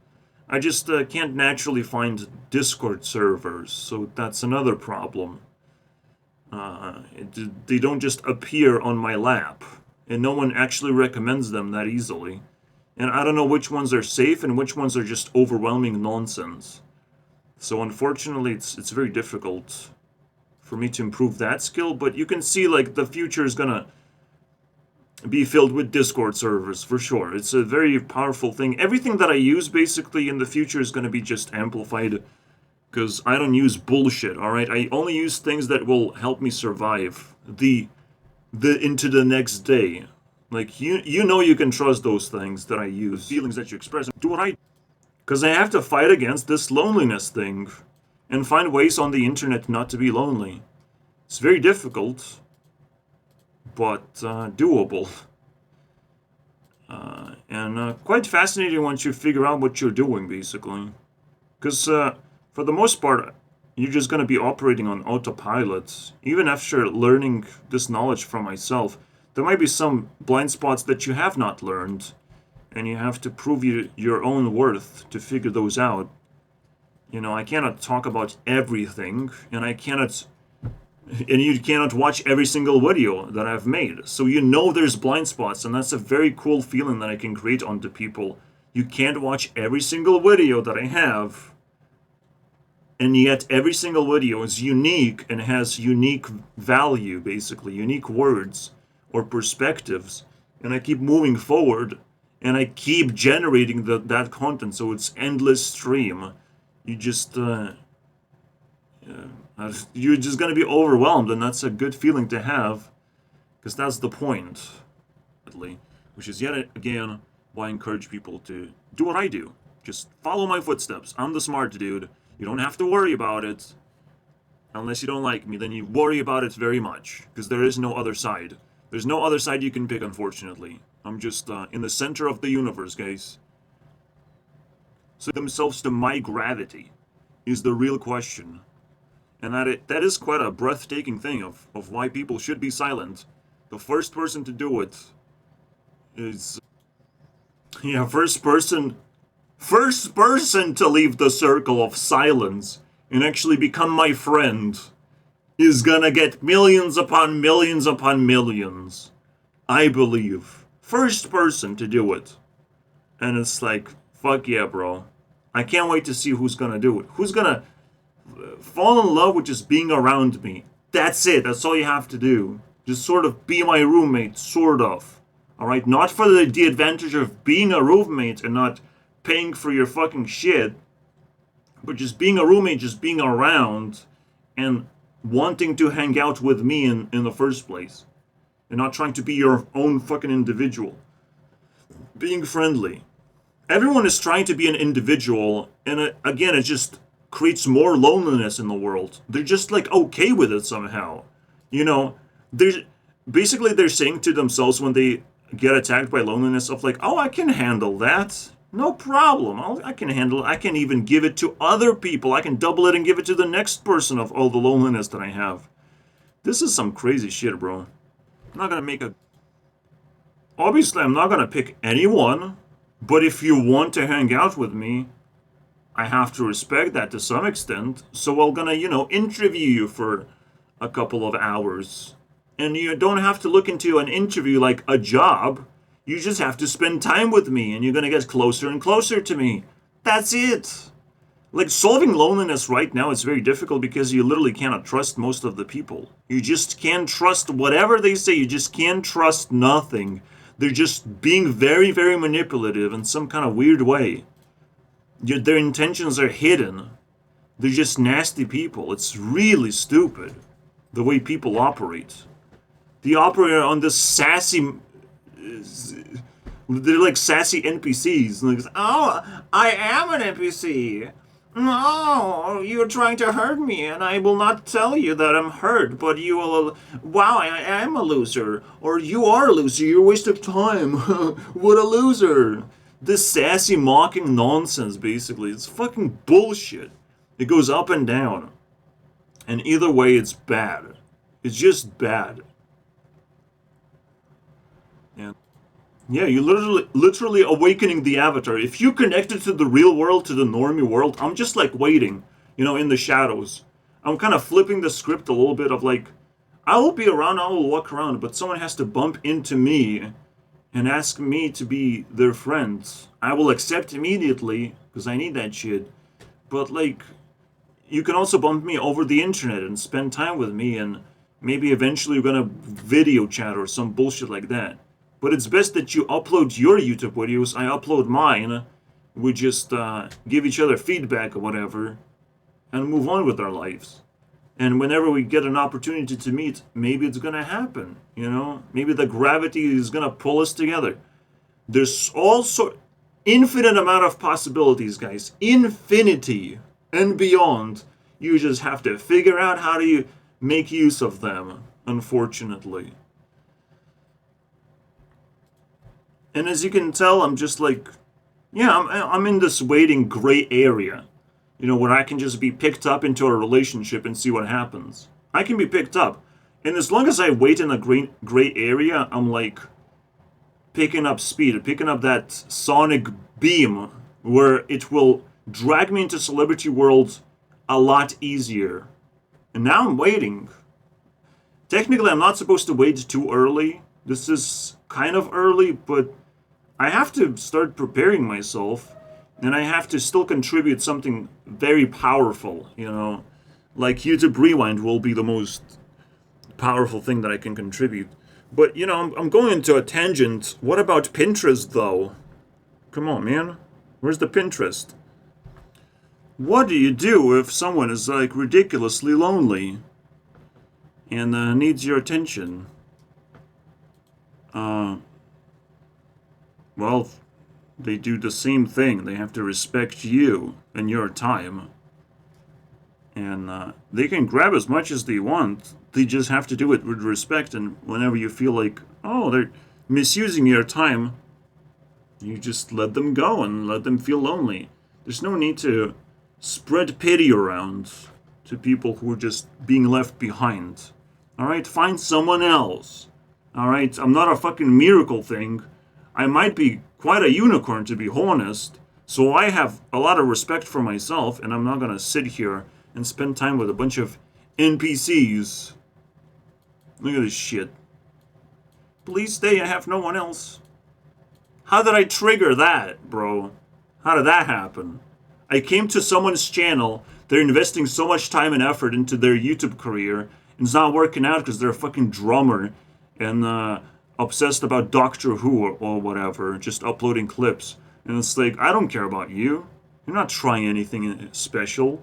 Speaker 1: I just can't naturally find Discord servers, so that's another problem. They don't just appear on my lap, and no one actually recommends them that easily. And I don't know which ones are safe and which ones are just overwhelming nonsense. So unfortunately, it's very difficult for me to improve that skill, but you can see the future is gonna be filled with Discord servers for sure. It's a very powerful thing. Everything that I use basically in the future is gonna be just amplified because I don't use bullshit, alright? I only use things that will help me survive into the next day. You can trust those things that I use. The feelings that you express. Do what I... Because I have to fight against this loneliness thing and find ways on the internet not to be lonely. It's very difficult, but doable. And quite fascinating once you figure out what you're doing, basically. Because for the most part, you're just going to be operating on autopilot. Even after learning this knowledge from myself, there might be some blind spots that you have not learned. And you have to prove your own worth to figure those out. I cannot talk about everything, and you cannot watch every single video that I've made. So there's blind spots, and that's a very cool feeling that I can create onto people. You can't watch every single video that I have, and yet every single video is unique and has unique value, basically, unique words or perspectives. And I keep moving forward. And I keep generating that content, so it's endless stream. You're just gonna be overwhelmed, and that's a good feeling to have, because that's the point. Which is yet again why I encourage people to do what I do. Just follow my footsteps. I'm the smart dude. You don't have to worry about it. Unless you don't like me, then you worry about it very much, because there is no other side. There's no other side you can pick, unfortunately. I'm just in the center of the universe, guys. So themselves to my gravity is the real question. And that is quite a breathtaking thing of why people should be silent. The first person to do it is... Yeah, first person to leave the circle of silence and actually become my friend is gonna get millions upon millions upon millions. I believe. First person to do it. And it's fuck yeah, bro. I can't wait to see who's gonna do it. Who's gonna fall in love with just being around me. That's it. That's all you have to do. Just sort of be my roommate, sort of. Alright? Not for the advantage of being a roommate and not paying for your fucking shit, but just being a roommate, just being around and wanting to hang out with me in the first place. And not trying to be your own fucking individual. Being friendly. Everyone is trying to be an individual, and again, it just creates more loneliness in the world. They're just okay with it somehow. basically they're saying to themselves when they get attacked by loneliness of like, oh, I can handle that. No problem. I can handle it. I can even give it to other people. I can double it and give it to the next person of all the loneliness that I have. This is some crazy shit, bro. I'm not gonna make a. Obviously, I'm not gonna pick anyone, but if you want to hang out with me, I have to respect that to some extent. So I'm gonna, interview you for a couple of hours. And you don't have to look into an interview like a job. You just have to spend time with me and you're gonna get closer and closer to me. That's it. Like solving loneliness right now is very difficult because you literally cannot trust most of the people. You just can't trust whatever they say. You just can't trust nothing. They're just being very, very manipulative in some kind of weird way. Their intentions are hidden. They're just nasty people. It's really stupid the way people operate. They operate on this sassy. They're like sassy NPCs. Like, oh, I am an NPC. No, you're trying to hurt me, and I will not tell you that I'm hurt, but you will. Wow, I am a loser. Or you are a loser, you're a waste of time. What a loser. This sassy, mocking nonsense, basically. It's fucking bullshit. It goes up and down. And either way, it's bad. It's just bad. And yeah, you're literally awakening the avatar. If you connected to the real world, to the normie world, I'm just like waiting, in the shadows. I'm kind of flipping the script a little bit of like, I will be around, I will walk around, but someone has to bump into me and ask me to be their friend. I will accept immediately, because I need that shit. But like, you can also bump me over the internet and spend time with me, and maybe eventually we're gonna video chat or some bullshit like that. But it's best that you upload your YouTube videos, I upload mine. We just give each other feedback or whatever, and move on with our lives. And whenever we get an opportunity to meet, maybe it's gonna happen, Maybe the gravity is gonna pull us together. There's also infinite amount of possibilities, guys. Infinity and beyond. You just have to figure out how do you make use of them, unfortunately. And as you can tell, I'm just like, yeah, I'm in this waiting gray area, where I can just be picked up into a relationship and see what happens. I can be picked up. And as long as I wait in a gray area, I'm like picking up speed, picking up that sonic beam where it will drag me into celebrity world a lot easier. And now I'm waiting. Technically, I'm not supposed to wait too early. This is kind of early, but I have to start preparing myself, and I have to still contribute something very powerful, Like YouTube Rewind will be the most powerful thing that I can contribute. But, I'm going into a tangent. What about Pinterest, though? Come on, man. Where's the Pinterest? What do you do if someone is, like, ridiculously lonely and needs your attention? Well, they do the same thing. They have to respect you and your time. And they can grab as much as they want. They just have to do it with respect. And whenever you feel like, oh, they're misusing your time, you just let them go and let them feel lonely. There's no need to spread pity around to people who are just being left behind. Alright, find someone else. Alright, I'm not a fucking miracle thing. I might be quite a unicorn, to be honest. So I have a lot of respect for myself, and I'm not gonna sit here and spend time with a bunch of NPCs. Look at this shit. Please stay, I have no one else. How did I trigger that, bro? How did that happen? I came to someone's channel, they're investing so much time and effort into their YouTube career, and it's not working out because they're a fucking drummer and obsessed about Doctor Who or whatever, just uploading clips. And it's like, I don't care about you. You're not trying anything special.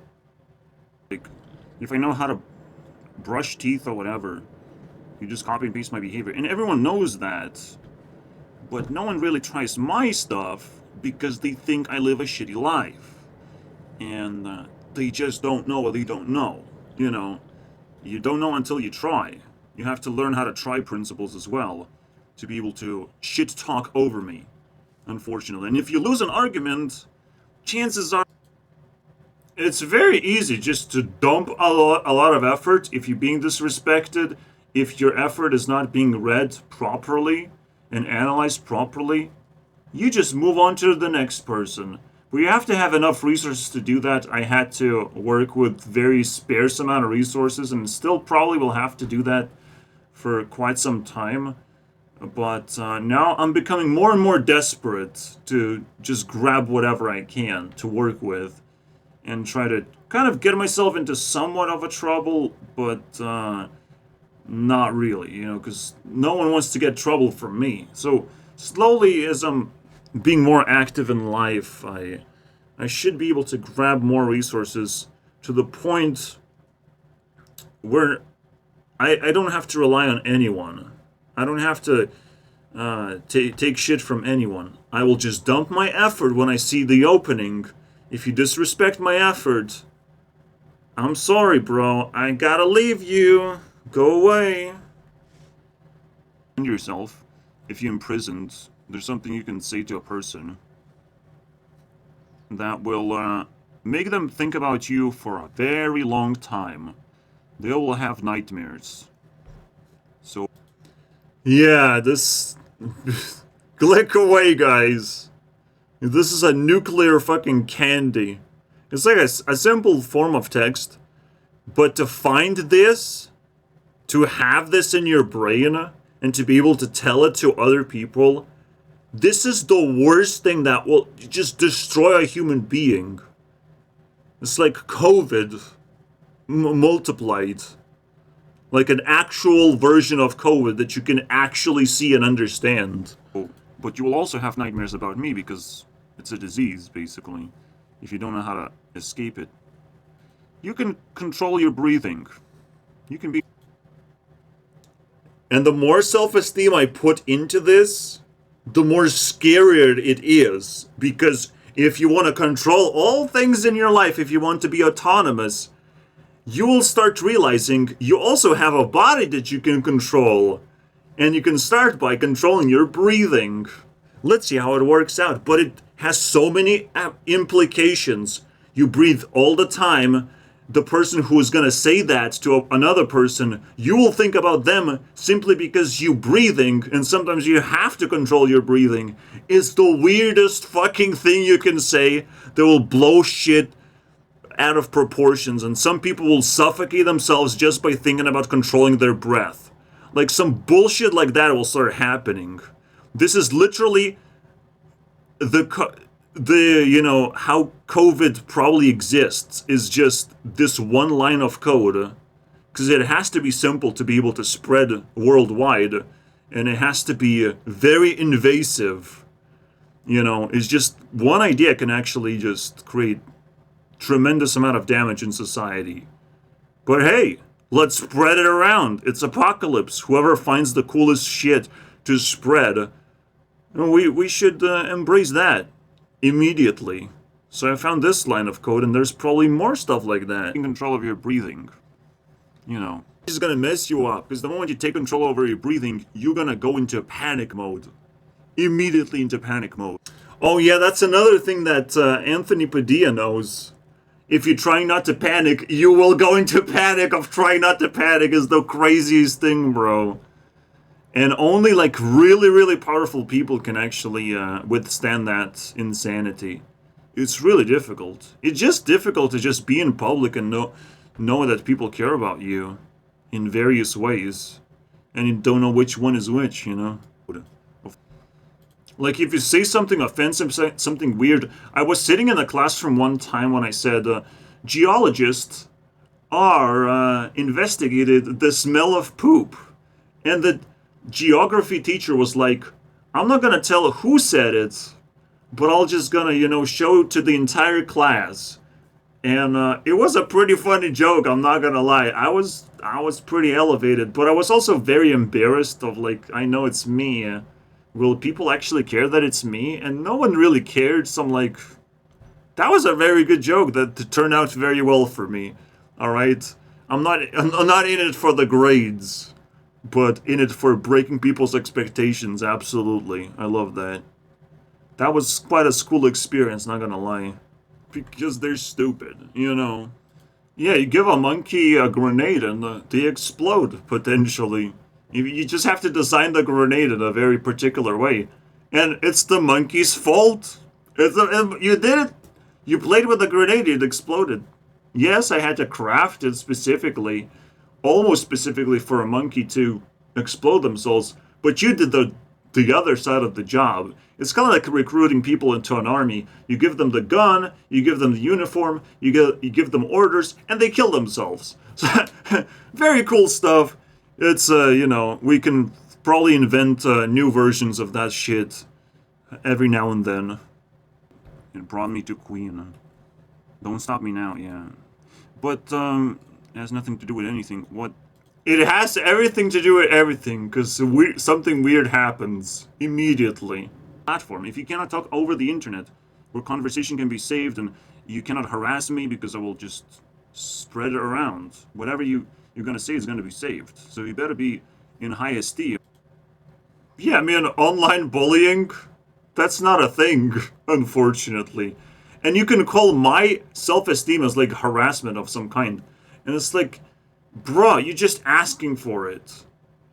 Speaker 1: Like, if I know how to brush teeth or whatever, you just copy and paste my behavior. And everyone knows that. But no one really tries my stuff because they think I live a shitty life. And they just don't know what they don't know. You don't know until you try. You have to learn how to try principles as well to be able to shit talk over me, unfortunately. And if you lose an argument, chances are it's very easy just to dump a lot of effort if you're being disrespected, if your effort is not being read properly and analyzed properly. You just move on to the next person. But you have to have enough resources to do that. I had to work with very sparse amount of resources and still probably will have to do that for quite some time. But now I'm becoming more and more desperate to just grab whatever I can to work with and try to kind of get myself into somewhat of a trouble, but not really, because no one wants to get trouble from me. So slowly, as I'm being more active in life, I should be able to grab more resources to the point where I don't have to rely on anyone. I don't have to take shit from anyone. I will just dump my effort when I see the opening. If you disrespect my effort, I'm sorry, bro. I gotta leave you. Go away.
Speaker 2: And yourself, if you're imprisoned, there's something you can say to a person that will make them think about you for a very long time. They will have nightmares. So,
Speaker 1: Yeah, this... Click away, guys. This is a nuclear fucking candy. It's like a simple form of text. But to find this, to have this in your brain, and to be able to tell it to other people, this is the worst thing that will just destroy a human being. It's like COVID multiplied. Like an actual version of COVID that you can actually see and understand.
Speaker 2: but you will also have nightmares about me because it's a disease, basically, if you don't know how to escape it. You can control your breathing. You can be...
Speaker 1: And the more self-esteem I put into this, the more scarier it is. Because if you want to control all things in your life, if you want to be autonomous, you will start realizing you also have a body that you can control. And you can start by controlling your breathing. Let's see how it works out. But it has so many implications. You breathe all the time. The person who is going to say that to another person, you will think about them simply because you breathing, and sometimes you have to control your breathing, is the weirdest fucking thing you can say that will blow shit out of proportions, and some people will suffocate themselves just by thinking about controlling their breath. Like some bullshit like that will start happening. This is literally how COVID probably exists is just this one line of code, because it has to be simple to be able to spread worldwide, and it has to be very invasive. It's just one idea can actually just create tremendous amount of damage in society. But hey, let's spread it around. It's apocalypse. Whoever finds the coolest shit to spread, we should embrace that immediately. So I found this line of code, and there's probably more stuff like that.
Speaker 2: in control of your breathing.
Speaker 1: This is gonna mess you up, because the moment you take control over your breathing, you're gonna go into panic mode. Immediately into panic mode. Oh yeah, that's another thing that Anthony Padilla knows. If you're trying not to panic, you will go into panic of trying not to panic is the craziest thing, bro. And only like really, really powerful people can actually withstand that insanity. It's really difficult. It's just difficult to just be in public and know that people care about you in various ways. And you don't know which one is which, Like if you say something offensive, something weird. I was sitting in a classroom one time when I said, geologists are investigated the smell of poop. And the geography teacher was like, I'm not gonna tell who said it, but I'll just gonna, show it to the entire class. And it was a pretty funny joke, I'm not gonna lie. I was pretty elevated, but I was also very embarrassed of like, I know it's me. Will people actually care that it's me? And no one really cared, so I'm like, that was a very good joke that turned out very well for me. Alright? I'm not in it for the grades. but in it for breaking people's expectations. Absolutely. I love that. That was quite a school experience, not gonna lie. Because they're stupid, you know. Yeah, you give a monkey a grenade and they explode, potentially. You just have to design the grenade in a very particular way. And it's the monkey's fault. You did it. You played with the grenade, it exploded. Yes, I had to craft it specifically, almost specifically for a monkey to explode themselves, but you did the other side of the job. It's kind of like recruiting people into an army. You give them the gun, you give them the uniform, you give them orders, and they kill themselves. So, very cool stuff. It's you know, we can probably invent new versions of that shit every now and then. It brought me to Queen. Don't stop me now, yeah. But it has nothing to do with anything. What? It has everything to do with everything, because something weird happens immediately. Platform. If you cannot talk over the internet, where conversation can be saved, and you cannot harass me because I will just spread it around. Whatever you're gonna say is gonna be saved. So you better be in high esteem. Yeah, I mean, online bullying, that's not a thing, unfortunately. And you can call my self-esteem as like harassment of some kind. And it's like, bruh, you're just asking for it.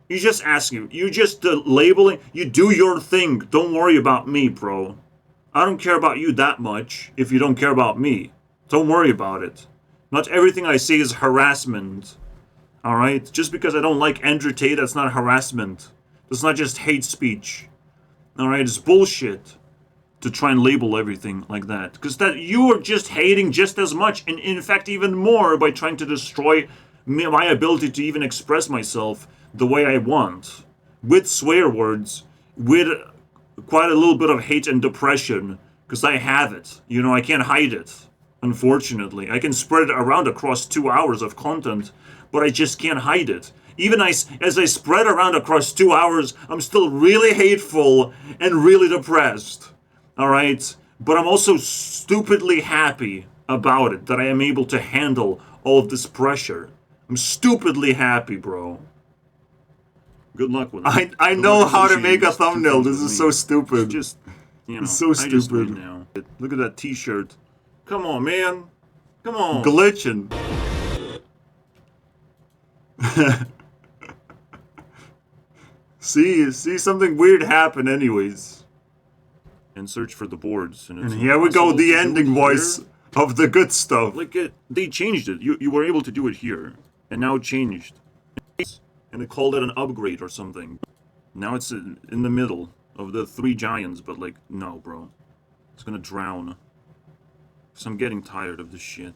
Speaker 1: You're just asking. You just labeling. You do your thing. Don't worry about me, bro. I don't care about you that much if you don't care about me. Don't worry about it. Not everything I say is harassment. Alright? Just because I don't like Andrew Tate, that's not harassment. That's not just hate speech. Alright? It's bullshit to try and label everything like that. Because that you are just hating just as much, and in fact even more, by trying to destroy my ability to even express myself the way I want, with swear words, with quite a little bit of hate and depression, because I have it. You know, I can't hide it, unfortunately. I can spread it around across 2 hours of content, but I just can't hide it. Even as I spread around across 2 hours, I'm still really hateful and really depressed. Alright? But I'm also stupidly happy about it, that I am able to handle all of this pressure. I'm stupidly happy, bro. Good luck with it. I know how to make a thumbnail. This is so stupid. Just, you know, it's so stupid. Now. Look at that t-shirt. Come on, man. Come on. Glitching. see something weird happen anyways. And search for the boards. And here we go, the ending voice of the good stuff. Like, they changed it. You were able to do it here. And now it changed. And they called it an upgrade or something. Now it's in the middle of the 3 giants, but like, no, bro. It's gonna drown. So I'm getting tired of this shit.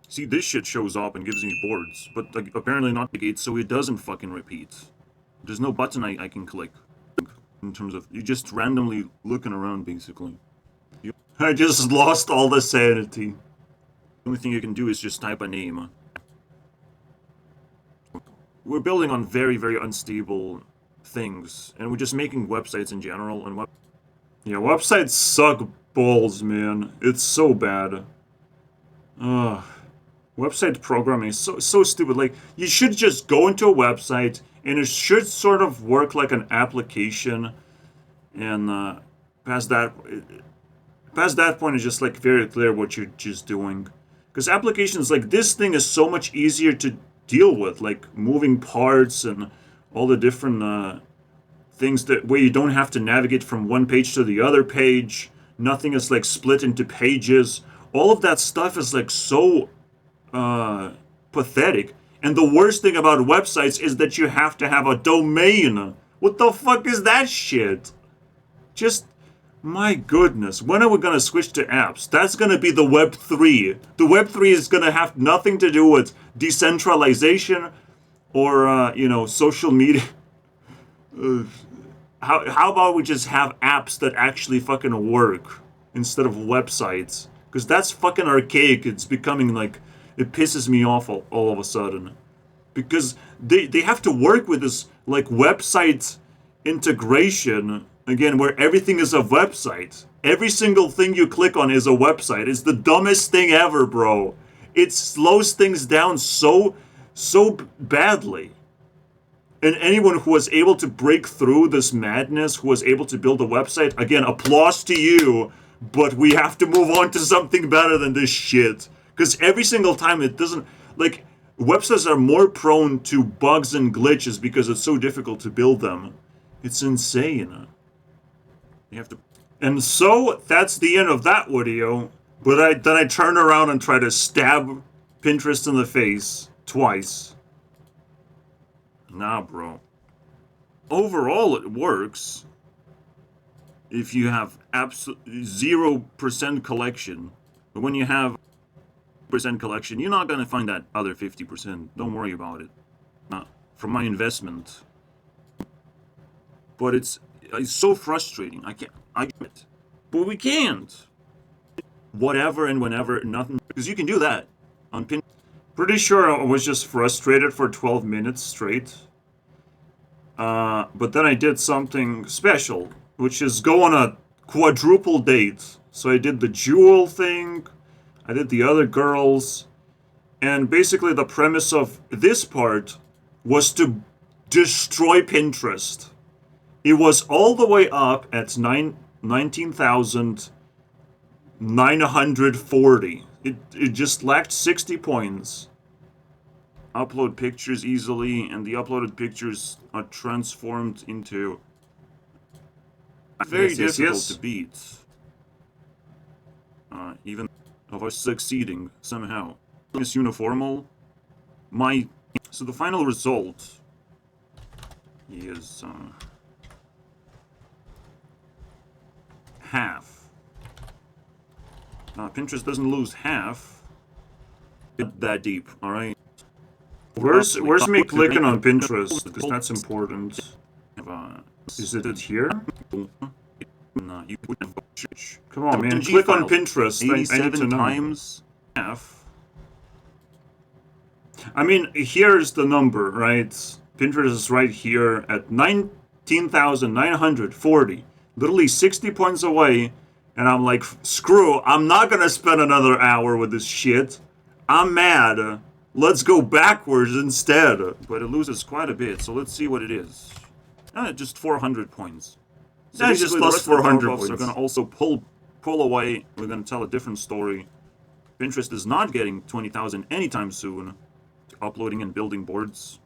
Speaker 1: See, this shit shows up and gives me boards, but like, apparently not the gate, so it doesn't fucking repeat. There's no button I can click. In terms of, you're just randomly looking around, basically. I just lost all the sanity. The only thing you can do is just type a name. We're building on very, very unstable things, and we're just making websites in general, and yeah, websites suck balls, man. It's so bad. Website programming is so stupid. Like, you should just go into a website, and it should sort of work like an application, and past that point, it's just like very clear what you're just doing. Because applications like this thing is so much easier to deal with, like moving parts and all the different things that where you don't have to navigate from one page to the other page. Nothing is like split into pages. All of that stuff is like so pathetic. And the worst thing about websites is that you have to have a domain. What the fuck is that shit? Just, my goodness, when are we gonna switch to apps? That's gonna be the Web 3. The Web 3 is gonna have nothing to do with decentralization or, you know, social media. How about we just have apps that actually fucking work instead of websites? Because that's fucking archaic. It's becoming like, it pisses me off all of a sudden. Because they have to work with this, like, website integration, again, where everything is a website. Every single thing you click on is a website. It's the dumbest thing ever, bro. It slows things down so so badly. And anyone who was able to break through this madness, who was able to build a website, again, applause to you, but we have to move on to something better than this shit. Because every single time it doesn't, like, websites are more prone to bugs and glitches because it's so difficult to build them. It's insane. You have to, and so that's the end of that video. But then I turn around and try to stab Pinterest in the face twice. Nah, bro. Overall, it works. If you have 0% collection. But when you have percent collection, you're not gonna find that other 50%. Don't worry about it. From my investment. But it's so frustrating. I get it. But we can't. Whatever and whenever, nothing. Because you can do that on Pinterest. Pretty sure I was just frustrated for 12 minutes straight. But then I did something special, which is go on a quadruple date. So I did the Jewel thing, I did the other girls, and basically the premise of this part was to destroy Pinterest. It was all the way up at 19,940. It just lacked 60 points. Upload pictures easily, and the uploaded pictures are transformed into very difficult to beat. Even of us succeeding somehow. It's uniformal. So the final result is half. Pinterest doesn't lose half. It's that deep, all right. Where's me clicking on Pinterest? Because that's important. Is it here? Come on, man. Click on Pinterest. 87 times half. I mean, here's the number, right? Pinterest is right here at 19,940. Literally 60 points away. And I'm like, screw, I'm not gonna spend another hour with this shit. I'm mad. Let's go backwards instead. But it loses quite a bit, so let's see what it is. Just 400 points. So that's just plus 400 points. Are going to also pull away. We're going to tell a different story. Pinterest is not getting 20,000 anytime soon. Uploading and building boards.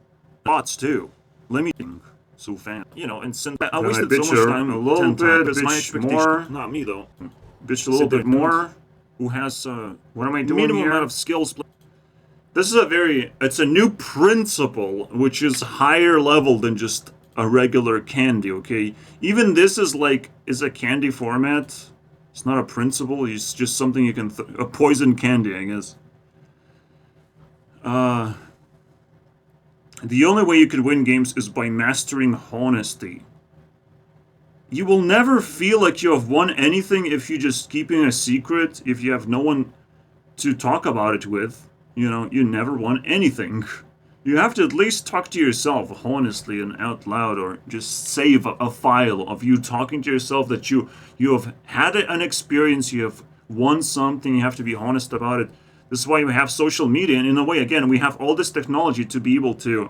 Speaker 1: Bots too. Limiting. So fan. You know, and since I wasted so much time. A little bit, bitch more. Not me though. Bitch a little bit more. Who has what am I doing minimum here? Amount of skills. This is it's a new principle, which is higher level than just a regular candy, okay? Even this is a candy format. It's not a principle, it's just something you can, a poison candy, I guess. The only way you can win games is by mastering honesty. You will never feel like you have won anything if you're just keeping a secret, if you have no one to talk about it with. You know, you never won anything. You have to at least talk to yourself honestly and out loud, or just save a file of you talking to yourself that you have had an experience, you have won something, you have to be honest about it. This is why we have social media, and in a way, again, we have all this technology to be able to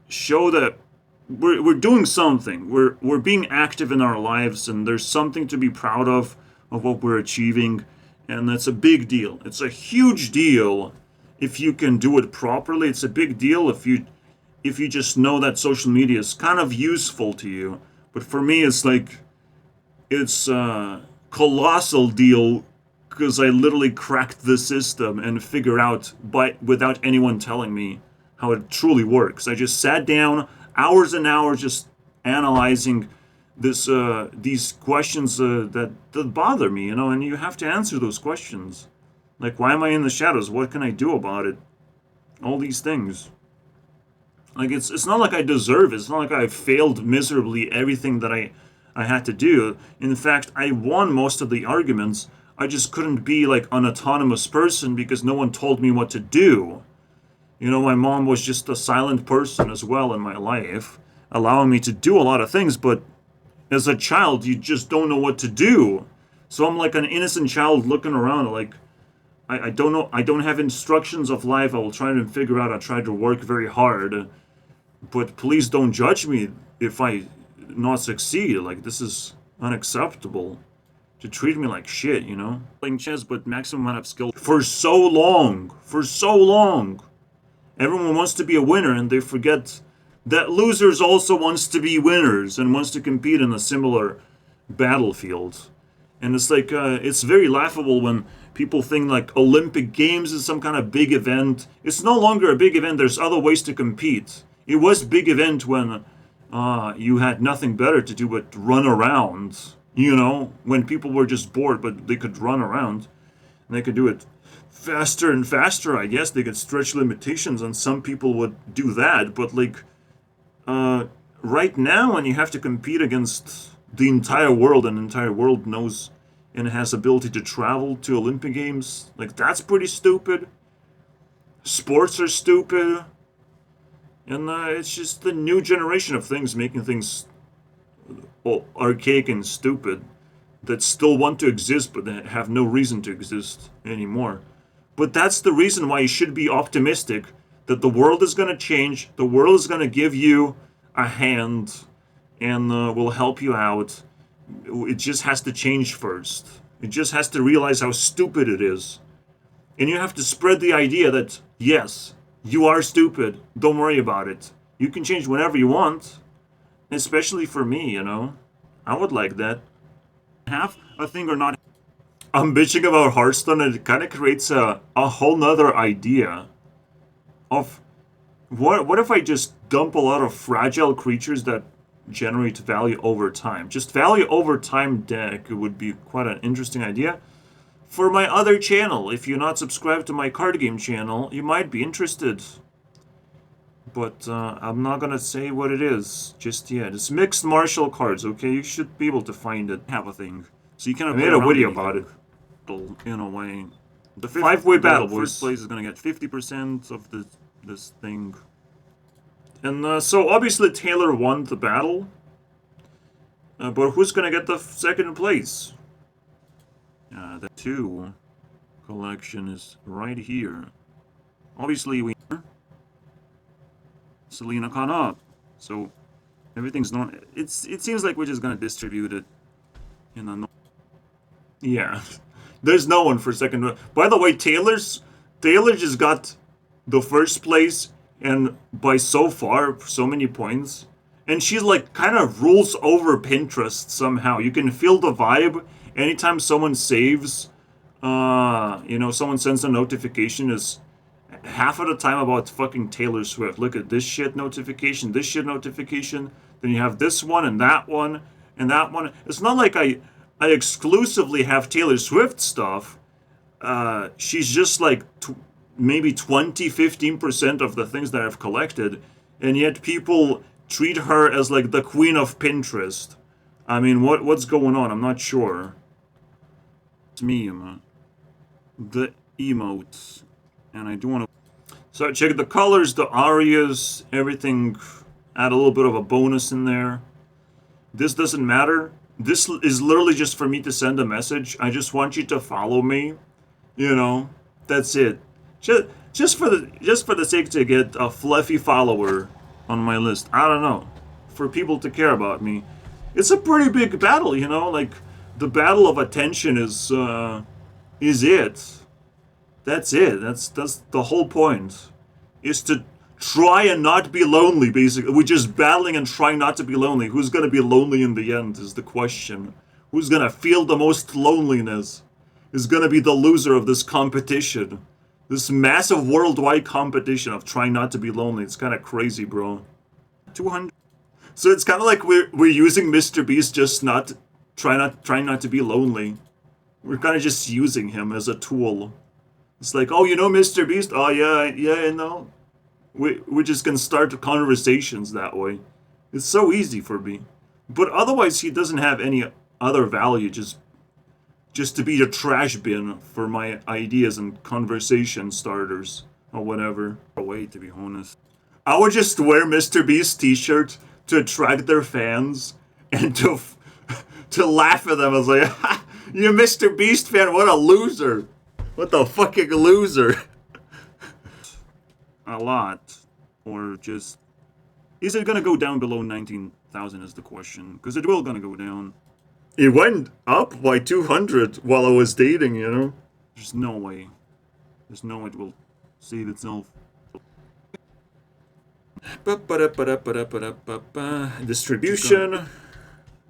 Speaker 1: show that we're doing something. We're being active in our lives, and there's something to be proud of what we're achieving. And that's a big deal. It's a huge deal if you can do it properly. It's a big deal if you just know that social media is kind of useful to you. But for me, it's a colossal deal because I literally cracked the system and figured out without anyone telling me how it truly works. I just sat down hours and hours just analyzing these questions that bother me, you know, and you have to answer those questions. Like, why am I in the shadows? What can I do about it? All these things. Like, it's not like I deserve it. It's not like I failed miserably everything that I had to do. In fact, I won most of the arguments. I just couldn't be like an autonomous person because no one told me what to do. You know, my mom was just a silent person as well in my life, allowing me to do a lot of things, but as a child, you just don't know what to do. So I'm like an innocent child looking around like, I don't know. I don't have instructions of life. I will try to figure out. I try to work very hard, but please don't judge me if I not succeed. Like, this is unacceptable. To treat me like shit, you know? Playing chess, but maximum amount of skill for so long. For so long. Everyone wants to be a winner, and they forget that losers also wants to be winners and wants to compete in a similar battlefield. And it's like, it's very laughable when people think like Olympic Games is some kind of big event. It's no longer a big event. There's other ways to compete. It was a big event when you had nothing better to do but run around. You know, when people were just bored, but they could run around. And they could do it faster and faster, I guess. They could stretch limitations, and some people would do that. But, like, right now, when you have to compete against the entire world, and the entire world knows and has ability to travel to Olympic Games, like, that's pretty stupid. Sports are stupid. And it's just the new generation of things making things archaic and stupid that still want to exist but that have no reason to exist anymore. But that's the reason why you should be optimistic that the world is going to change, the world is going to give you a hand and will help you out. It just has to change first. It just has to realize how stupid it is. And you have to spread the idea that, yes, you are stupid. Don't worry about it. You can change whenever you want. Especially for me, you know. I would like that. Have a thing or not. I'm bitching about Hearthstone, and it kind of creates a whole nother idea of what if I just dump a lot of fragile creatures that generate value over time. Just value over time deck would be quite an interesting idea. For my other channel, if you're not subscribed to my card game channel, you might be interested. But I'm not gonna say what it is just yet. It's mixed martial cards, okay? You should be able to find it. Have a thing. So you kind of made a video about it. In a way. The five-way battle. First place is gonna get 50% of this thing. And so obviously Taylor won the battle. But who's gonna get the second place? The 2 collection is right here. Obviously we... Selena caught up. So everything's not... It seems like we're just gonna distribute it in a... Yeah. There's no one for second... By the way, Taylor just got the first place, and by so far, so many points. And she like kind of rules over Pinterest somehow. You can feel the vibe anytime someone saves. You know, someone sends a notification is half of the time about fucking Taylor Swift. Look at this shit notification, this shit notification. Then you have this one and that one and that one. It's not like I exclusively have Taylor Swift stuff. She's just like maybe 15% of the things that I've collected. And yet people treat her as like the queen of Pinterest. I mean, what's going on? I'm not sure. It's meme. The emotes. And I do want to... So check the colors, the arias, everything. Add a little bit of a bonus in there. This doesn't matter. This is literally just for me to send a message. I just want you to follow me. You know, that's it. Just for the sake to get a fluffy follower on my list. I don't know. For people to care about me. It's a pretty big battle, you know? Like, the battle of attention is it. That's it. That's the whole point. Is to try and not be lonely, basically. We're just battling and trying not to be lonely. Who's gonna be lonely in the end is the question. Who's gonna feel the most loneliness is gonna be the loser of this competition. This massive worldwide competition of trying not to be lonely. It's kind of crazy, bro. 200. So it's kind of like we're using Mr. Beast just trying not to be lonely. We're kind of just using him as a tool. It's like, oh, you know Mr. Beast? Oh, yeah, I know. We're just gonna start conversations that way. It's so easy for me. But otherwise, he doesn't have any other value, just to be a trash bin for my ideas and conversation starters or whatever. A way, to be honest. I would just wear Mr. Beast's t-shirt to attract their fans and to laugh at them. I was like, you Mr. Beast fan, what a loser.
Speaker 3: What the fucking loser?
Speaker 2: A lot, or just... Is it gonna go down below 19,000 is the question, because it will gonna go down.
Speaker 3: It went up by 200 while I was dating, you know?
Speaker 2: There's no way. There's no way it will save itself.
Speaker 3: Distribution.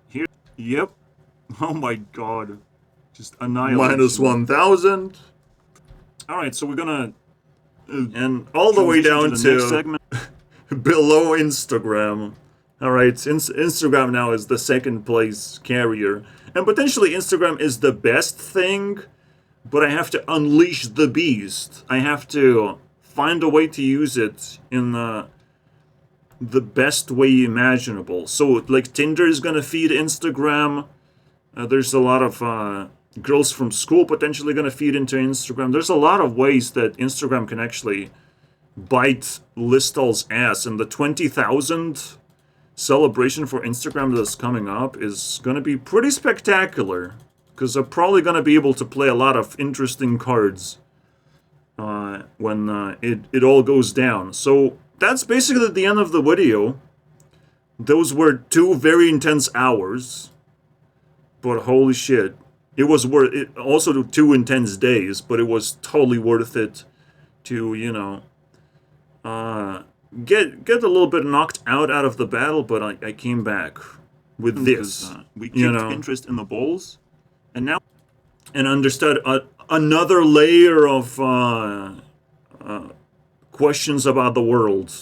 Speaker 2: Here, yep. Oh my god. Just annihilation.
Speaker 3: Minus 1,000.
Speaker 2: Alright, so we're gonna...
Speaker 3: And all the way down
Speaker 2: the
Speaker 3: to
Speaker 2: next segment.
Speaker 3: below Instagram. Alright, Instagram now is the second place carrier. And potentially Instagram is the best thing, but I have to unleash the beast. I have to find a way to use it in the best way imaginable. So, like, Tinder is gonna feed Instagram. There's a lot of girls from school potentially gonna feed into Instagram. There's a lot of ways that Instagram can actually bite Listall's ass. And the 20,000 celebration for Instagram that's coming up is gonna be pretty spectacular. Because I'm probably gonna be able to play a lot of interesting cards when it all goes down. So that's basically the end of the video. Those were 2 very intense hours. But holy shit. It was worth it. Also 2 intense days, but it was totally worth it to, you know, get a little bit knocked out of the battle, but I came back with this.
Speaker 2: We kicked
Speaker 3: you know,
Speaker 2: interest in the bowls, and now...
Speaker 3: And understood another layer of questions about the world.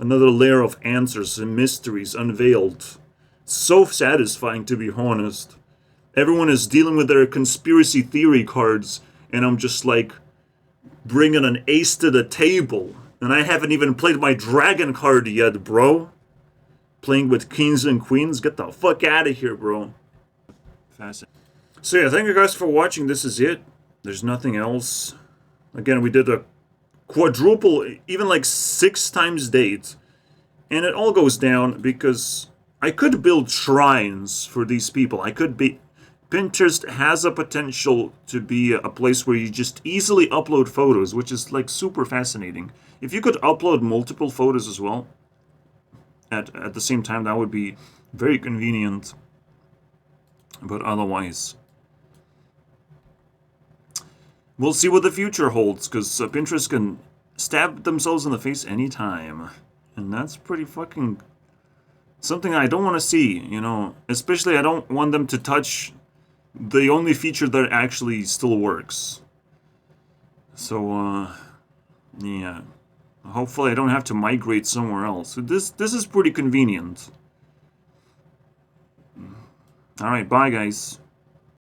Speaker 3: Another layer of answers and mysteries unveiled. So satisfying, to be honest. Everyone is dealing with their conspiracy theory cards, and I'm just like bringing an ace to the table. And I haven't even played my dragon card yet, bro. Playing with kings and queens? Get the fuck out of here, bro.
Speaker 2: Fascinating.
Speaker 3: So yeah, thank you guys for watching. This is it. There's nothing else. Again, we did a quadruple, even like 6 times date. And it all goes down because I could build shrines for these people. I could be... Pinterest has a potential to be a place where you just easily upload photos, which is like super fascinating. If you could upload multiple photos as well, at the same time, that would be very convenient. But otherwise, we'll see what the future holds, because Pinterest can stab themselves in the face anytime. And that's pretty fucking... something I don't want to see, you know. Especially I don't want them to touch the only feature that actually still works. So, yeah. Hopefully I don't have to migrate somewhere else. So this is pretty convenient. Alright, bye guys.